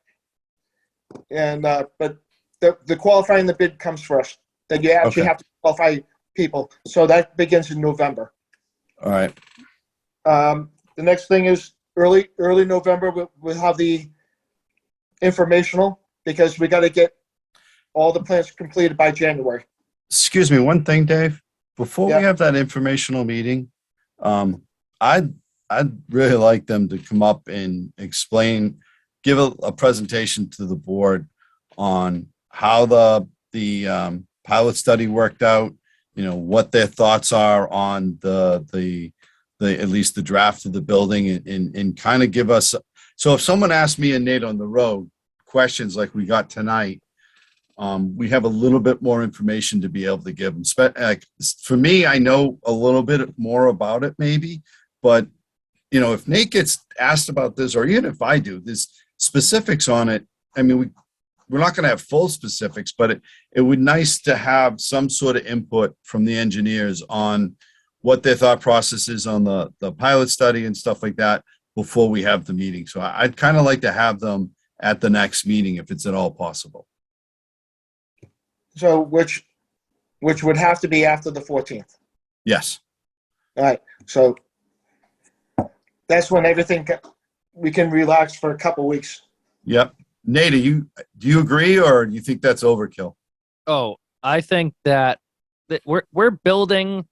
And but the qualifying the bid comes first. Then you actually Okay. have to qualify people. So that begins in November. All right. The next thing is early November. We'll have the informational because we got to get all the plans completed by January. Excuse me, one thing, Dave. Before Yeah. we have that informational meeting, I'd really like them to come up and explain, give a presentation to the board on how the pilot study worked out. You know, what their thoughts are on the at least the draft of the building, and kind of give us. So if someone asked me and Nate on the road questions like we got tonight, we have a little bit more information to be able to give them. For me, I know a little bit more about it maybe, but you know, if Nate gets asked about this, or even if I do, there's specifics on it. I mean, we're not going to have full specifics, but it would nice to have some sort of input from the engineers on what their thought process is on the pilot study and stuff like that before we have the meeting. So I'd kind of like to have them at the next meeting if it's at all possible. So which would have to be after the 14th. Yes. All right. So that's when we can relax for a couple weeks. Yep. Nate, do you agree, or do you think that's overkill? Oh, I think that we're building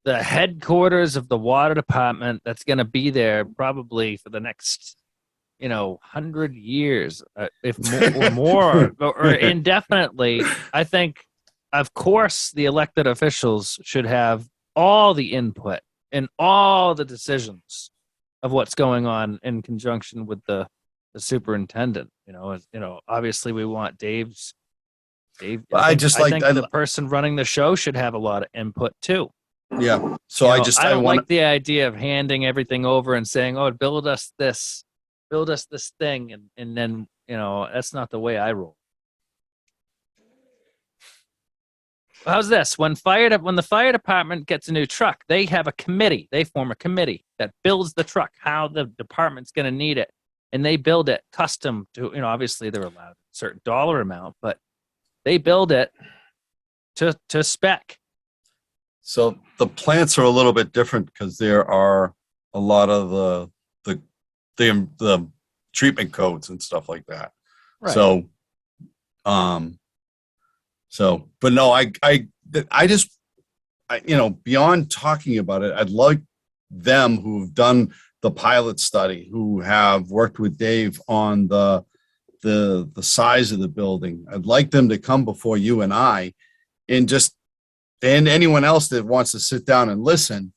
the headquarters of the water department that's going to be there probably for the next, 100 years, if more, or indefinitely. I think, of course, the elected officials should have all the input and all the decisions of what's going on in conjunction with the superintendent. Obviously we want Dave. I think the person running the show should have a lot of input too. Yeah. So I don't like the idea of handing everything over and saying, "Oh, build us this thing," and then that's not the way I roll. How's this? When the fire department gets a new truck, they have a committee. They form a committee that builds the truck, how the department's going to need it, and they build it custom to. Obviously they're allowed a certain dollar amount, but they build it to spec. So the plants are a little bit different because there are a lot of the treatment codes and stuff like that. Right. But no, I just beyond talking about it, I'd like them who've done the pilot study, who have worked with Dave on the size of the building. I'd like them to come before you and I, and anyone else that wants to sit down and listen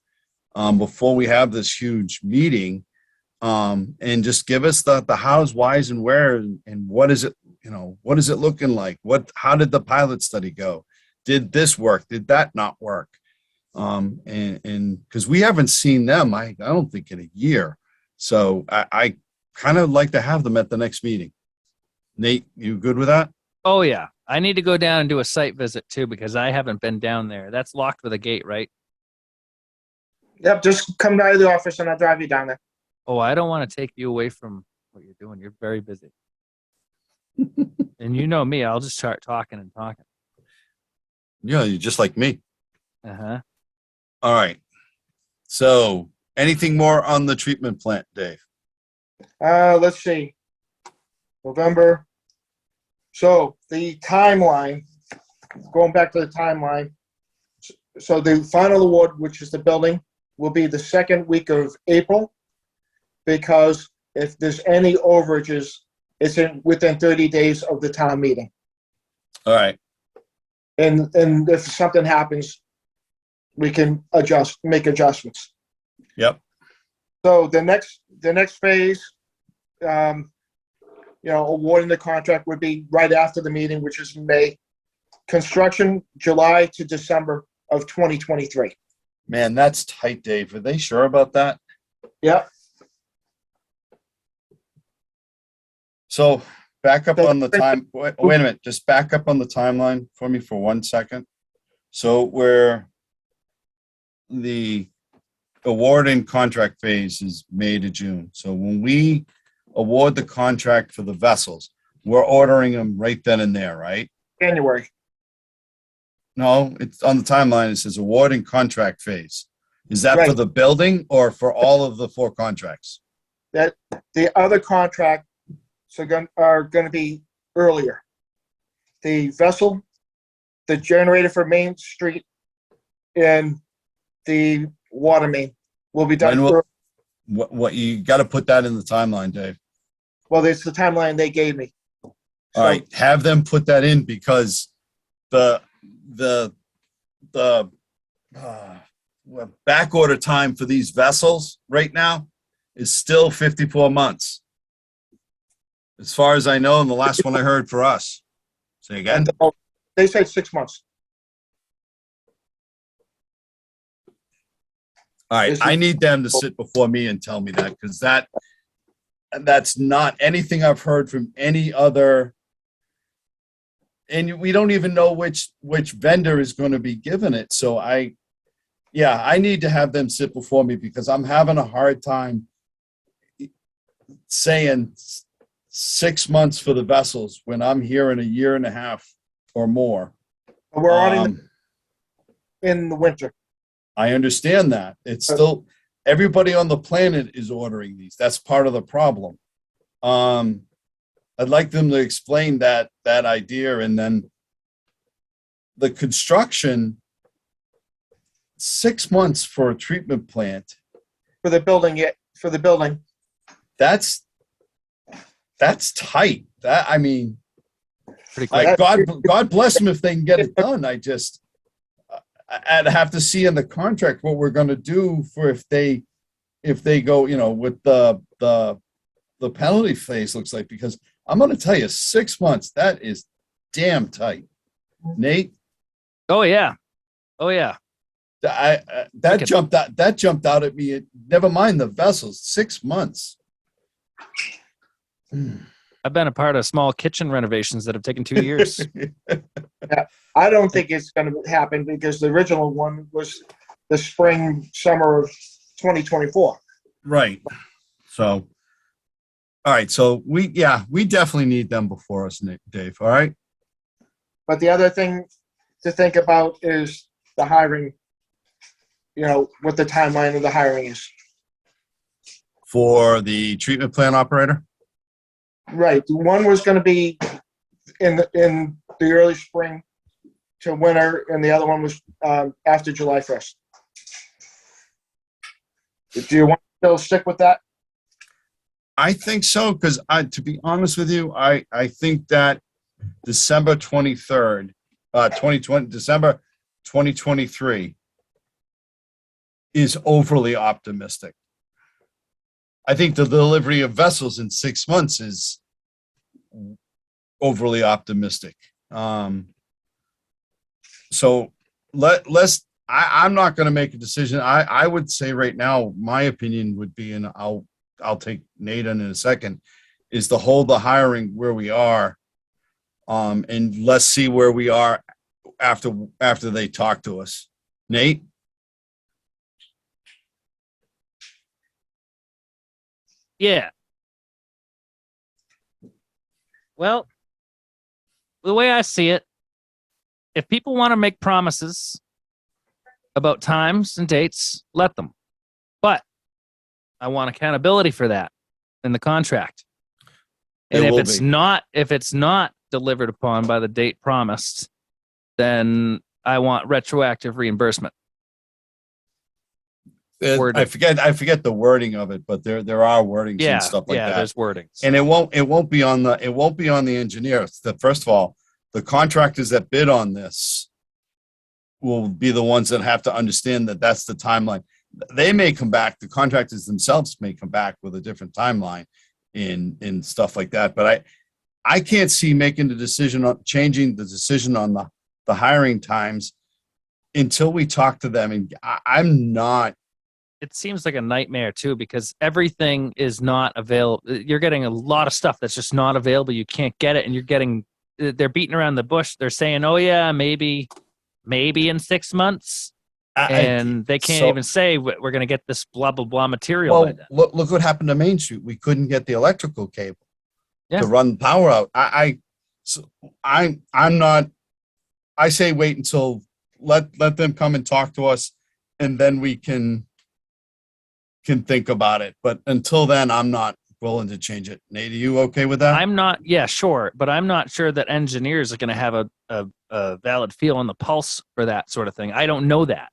before we have this huge meeting, and just give us the hows, whys, and where, and what is it, what is it looking like? How did the pilot study go? Did this work? Did that not work? And because we haven't seen them, I don't think in a year. So I kind of like to have them at the next meeting. Nate, you good with that? Oh yeah. I need to go down and do a site visit too, because I haven't been down there. That's locked with a gate, right? Yep. Just come by the office and I'll drive you down there. Oh, I don't want to take you away from what you're doing. You're very busy. And you know me, I'll just start talking and talking. Yeah, you're just like me. Uh-huh. All right. So anything more on the treatment plant, Dave? Let's see. November. So the timeline, going back to the timeline. So the final award, which is the building, will be the second week of April, because if there's any overages, it's within 30 days of the town meeting. All right. And if something happens, we can make adjustments. Yep. So the next phase, awarding the contract would be right after the meeting, which is May. Construction, July to December of 2023. Man, that's tight, Dave. Are they sure about that? Yep. So back up on the time. Wait a minute. Just back up on the timeline for me for 1 second. So where the award and contract phase is May to June. So when we award the contract for the vessels, we're ordering them right then and there, right? January. No, it's on the timeline. It says award and contract phase. Is that for Right. the building or for all of the 4 contracts? That the other contracts are going to be earlier. The vessel, the generator for Main Street, and the water main will be done. When will- What you got to put that in the timeline, Dave. Well, there's the timeline they gave me. All right, have them put that in because the back order time for these vessels right now is still 54 months. As far as I know, and the last one I heard for us. Say again? They said 6 months. All right, I need them to sit before me and tell me that because that's not anything I've heard from any other. And we don't even know which vendor is going to be given it. So I need to have them sit before me because I'm having a hard time saying 6 months for the vessels when I'm hearing a year and a half or more. We're already in the winter. I understand that. It's still everybody on the planet is ordering these. That's part of the problem. I'd like them to explain that idea, and then the construction. 6 months for a treatment plant. For the building. That's tight. That I mean, Pretty quick. God bless them if they can get it done. I'd have to see in the contract what we're going to do for if they go, with the penalty phase looks like, because I'm going to tell you 6 months, that is damn tight. Nate? Oh yeah. That jumped out at me. Never mind the vessels, 6 months. I've been a part of small kitchen renovations that have taken 2 years. I don't think it's going to happen because the original one was the summer of 2024. Right. So, all right. So we definitely need them before us, Dave. All right. But the other thing to think about is the hiring, what the timeline of the hiring is. For the treatment plant operator? Right. One was going to be in the early spring to winter, and the other one was after July 1st. Do you want to still stick with that? I think so, because to be honest with you, I think that December 23rd, 2020, December 2023 is overly optimistic. I think the delivery of vessels in 6 months is overly optimistic. So I'm not going to make a decision. I would say right now, my opinion would be, and I'll take Nate in a second, is to hold the hiring where we are. And let's see where we are after they talk to us. Nate? Yeah. Well, the way I see it, if people want to make promises about times and dates, let them. But I want accountability for that in the contract. And if it's not delivered upon by the date promised, then I want retroactive reimbursement. I worded. forget the wording of it, but there are wordings Yeah, and stuff like yeah, that. there's wordings. And it won't be on the engineers. First of all, the contractors that bid on this will be the ones that have to understand that that's the timeline. They may come back, the contractors themselves may come back with a different timeline in stuff like that. But I can't see making the decision on changing the decision on the hiring times until we talk to them. And I'm not. It seems like a nightmare too, because everything is not available. You're getting a lot of stuff that's just not available. You can't get it, and they're beating around the bush. They're saying, "Oh yeah, maybe in 6 months," and they can't even say we're going to get this blah blah blah material. Well, look what happened to Main Street. We couldn't get the electrical cable Yeah. to run power out. I'm not. I say wait until let them come and talk to us, and then we can think about it. But until then, I'm not willing to change it. Nate, are you okay with that? I'm not. Yeah, sure, but I'm not sure that engineers are going to have a valid feel on the pulse for that sort of thing. I don't know that.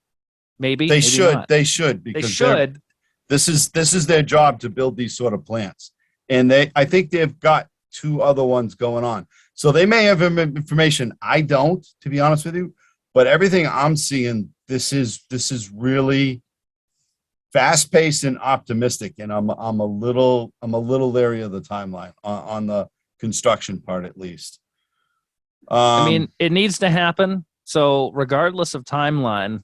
Maybe They maybe should. not. They should They because should. this is their job to build these sort of plants, and I think they've got 2 other ones going on. So they may have information I don't, to be honest with you. But everything I'm seeing, this is really fast paced and optimistic, and I'm a little leery of the timeline on the construction part at least. I mean, it needs to happen. So regardless of timeline,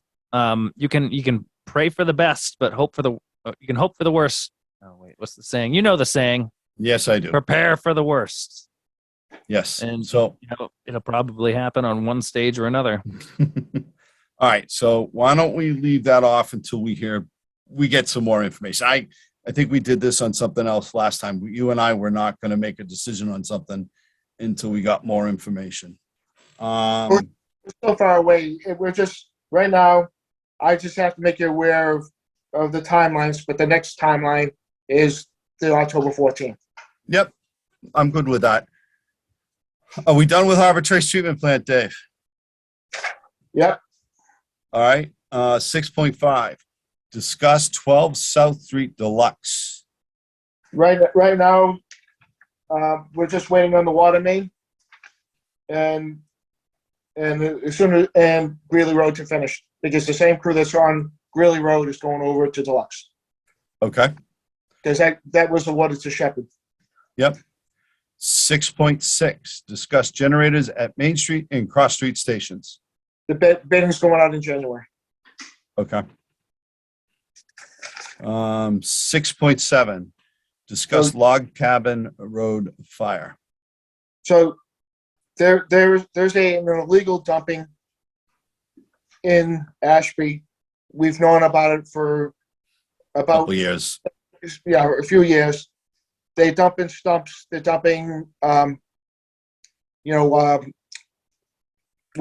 you can pray for the best, but you can hope for the worst. Oh wait, what's the saying? You know the saying. Yes, I do. Prepare for the worst. Yes, And so it'll probably happen on one stage or another. all right. So why don't we leave that off until we get some more information? I think we did this on something else last time. You and I were not going to make a decision on something until we got more information. We're so far away. We're just right now. I just have to make you aware of the timelines, but the next timeline is the October 14th. Yep, I'm good with that. Are we done with Harbor Trace Treatment Plant, Dave? Yep. All right. 6.5. Discuss 12 South Street Deluxe. Right now, we're just waiting on the water main, and as soon as Greeley Road to finish, because the same crew that's on Greeley Road is going over to Deluxe, Okay. because that was awarded to Shepherd. Yep. 6.6. Discuss generators at Main Street and Cross Street stations. The bidding's going out in January. Okay. 6.7. Discuss log cabin road fire. So there's an illegal dumping in Ashby. We've known about it for about Couple years. a few years. They dump in stumps. They're dumping, where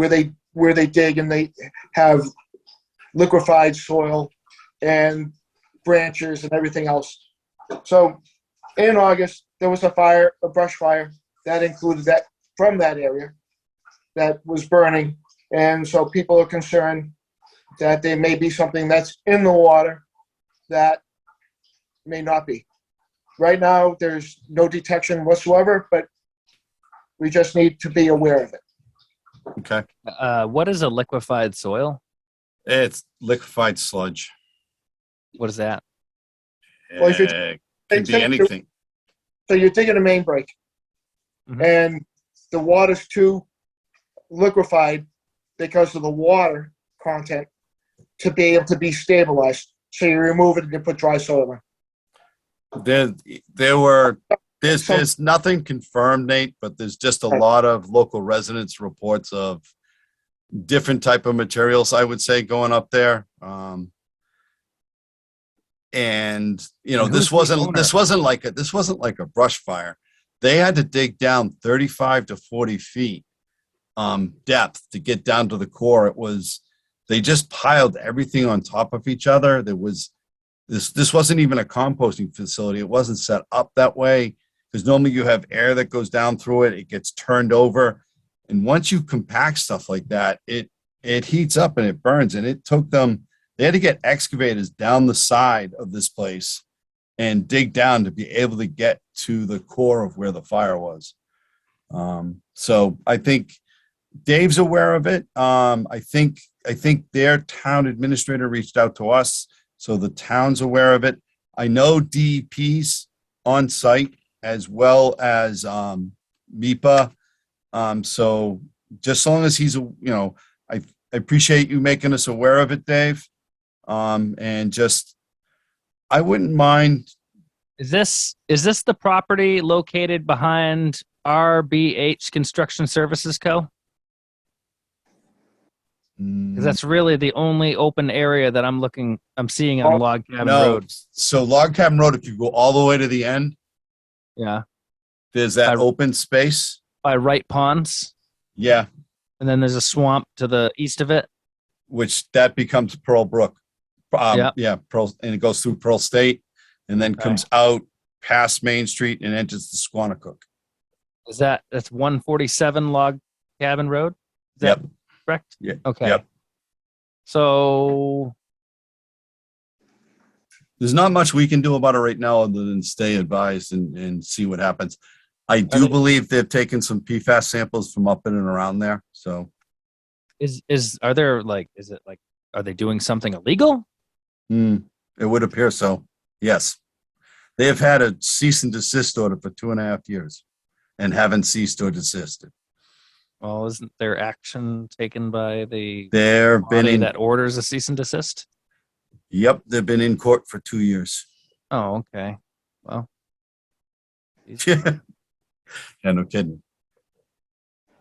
they dig and they have liquefied soil and branches and everything else. So in August, there was a brush fire that included that from that area that was burning. And so people are concerned that there may be something that's in the water that may not be. Right now, there's no detection whatsoever, but we just need to be aware of it. Okay. What is a liquefied soil? It's liquefied sludge. What is that? Well, if It can be anything. So you're digging a main break, Mhm. and the water's too liquefied because of the water content to be able to be stabilized. So you remove it and you put dry soil in. There's nothing confirmed, Nate, but there's just a lot of local residents reports of different type of materials, I would say, going up there. And you know, And this who's the wasn't like a brush fire. They had to dig down 35 to 40 feet depth to get down to the core. They just piled everything on top of each other. This wasn't even a composting facility. It wasn't set up that way because normally you have air that goes down through it. It gets turned over. And once you compact stuff like that, it heats up and it burns. And it took them They had to get excavators down the side of this place and dig down to be able to get to the core of where the fire was. So I think Dave's aware of it. I think their town administrator reached out to us, so the town's aware of it. I know DEP's on site as well as MIPA. So just so long as he's, I appreciate you making us aware of it, Dave. And just, I wouldn't mind. Is this the property located behind RBH Construction Services Co.? Because that's really the only open area that I'm seeing on Log Cabin Road. So Log Cabin Road, if you go all the way to the end, Yeah, there's that open space. by Wright Ponds, Yeah, and then there's a swamp to the east of it. which that becomes Pearl Brook. Yeah. Yeah, Pearl, and it goes through Pearl State and then comes out past Main Street and enters the Squanicook. That's 147 Log Cabin Road? Is that Yep. correct? Yeah. Okay. Yep. So There's not much we can do about it right now other than stay advised and see what happens. I do they- believe they've taken some PFAS samples from up in and around there. So are they doing something illegal? it would appear so. Yes. They have had a cease and desist order for 2.5 years and haven't ceased or desisted. Well, isn't there action taken by the They've been body in, that orders a cease and desist? yep, they've been in court for 2 years. Oh, okay. Well, Yeah, no kidding.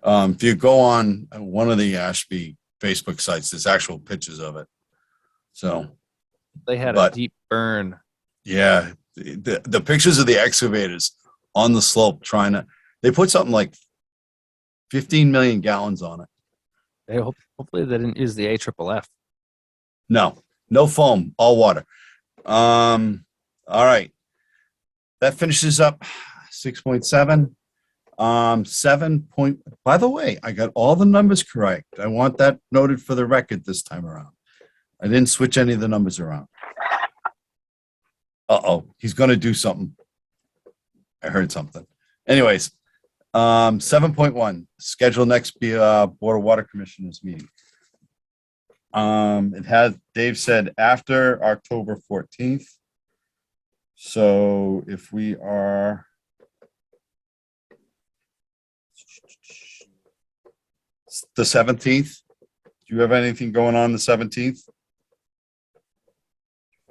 If you go on one of the Ashby Facebook sites, there's actual pictures of it. So, they had But- a deep burn. yeah, the pictures of the excavators on the slope they put something like 15 million gallons on it. Hopefully they didn't use the AFFF. No foam, all water. All right. That finishes up 6.7. 7 point, by the way, I got all the numbers correct. I want that noted for the record this time around. I didn't switch any of the numbers around. Uh-oh, he's going to do something. I heard something. Anyways, 7.1, schedule next Board of Water Commissioners meeting. It has, Dave said after October 14th. So if we are the 17th, do you have anything going on the 17th?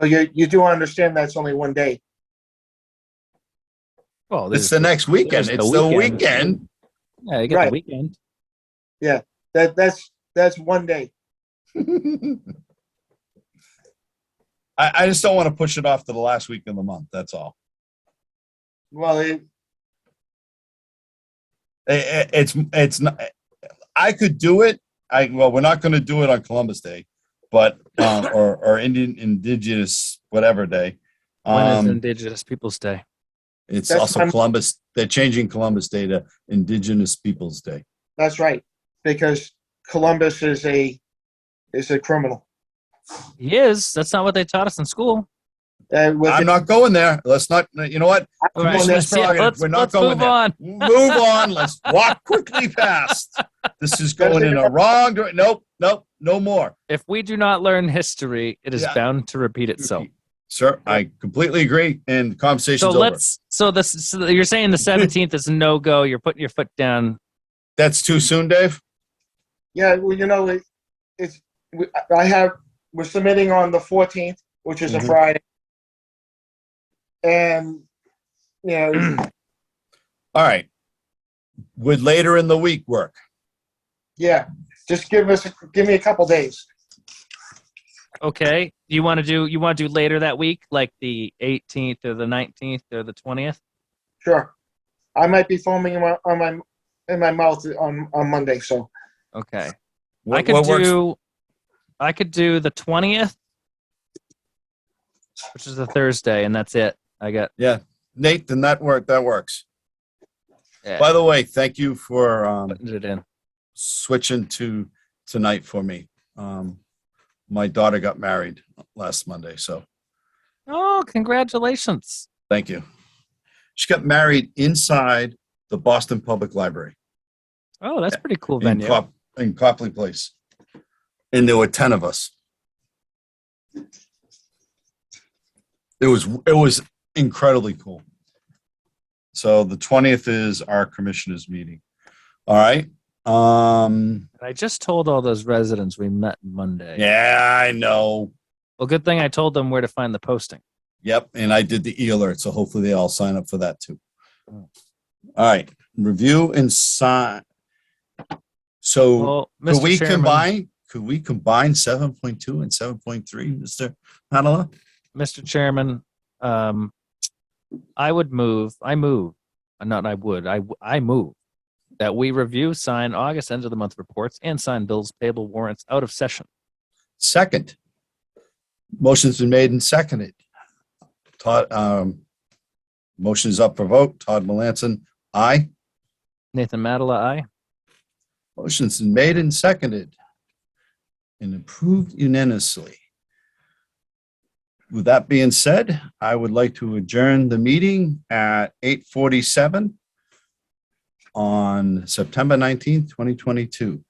Oh, you do understand that's only one day. Well, It's the next weekend. there's It's the the weekend. weekend. Yeah, you get Right. the weekend. That's one day. I just don't want to push it off to the last week of the month. That's all. Well, It's not. I could do it. Well, we're not going to do it on Columbus Day, but or Indigenous whatever day. When is Indigenous Peoples Day? It's That's also fine. Columbus. They're changing Columbus Day to Indigenous Peoples Day. that's right, because Columbus is a criminal. He is. That's not what they taught us in school. I'm not going there. Let's not. You know what? All right, Commissioner's prerogative. We're not let's going move there. on. Move on. Let's walk quickly past. This is going in a wrong direction. Nope. No more. If we do not learn history, it is Yeah. bound to repeat itself. Sir, I completely agree. And the conversation's So over. so you're saying the 17th is a no go. You're putting your foot down. That's too soon, Dave? Yeah, well, we're submitting on the 14th, which is a Mhm. Friday. And, All right. Would later in the week work? yeah, just give me a couple days. Okay. You want to do later that week, like the 18th or the 19th or the 20th? Sure. I might be foaming in my mouth on Monday, so. Okay. What I works? could do the 20th, which is a Thursday, and that's it. I got Yeah. Nate, then that works. yeah, By the way, thank you for putting it in. switching to tonight for me. my daughter got married last Monday, so Oh, congratulations. thank you. She got married inside the Boston Public Library Oh, that's pretty cool in, venue. In Copley Place. And there were 10 of us. It was incredibly cool. So the 20th is our commissioners meeting. All right. I just told all those residents we met Monday. Yeah, I know. Well, good thing I told them where to find the posting. Yep. And I did the e-alert. So hopefully they all sign up for that too. All right. Review and sign. So Well, could we Chairman, combine 7.2 and 7.3, Mr. Hanala? Mr. Chairman, I move that we review, sign August end of the month reports and sign bills payable warrants out of session. Second. Motion's been made and seconded. Todd, motion is up for vote. Todd Melanson, aye. Nathan Madala, aye. Motion's been made and seconded and approved unanimously. With that being said, I would like to adjourn the meeting at 8:47 on September 19th, 2022.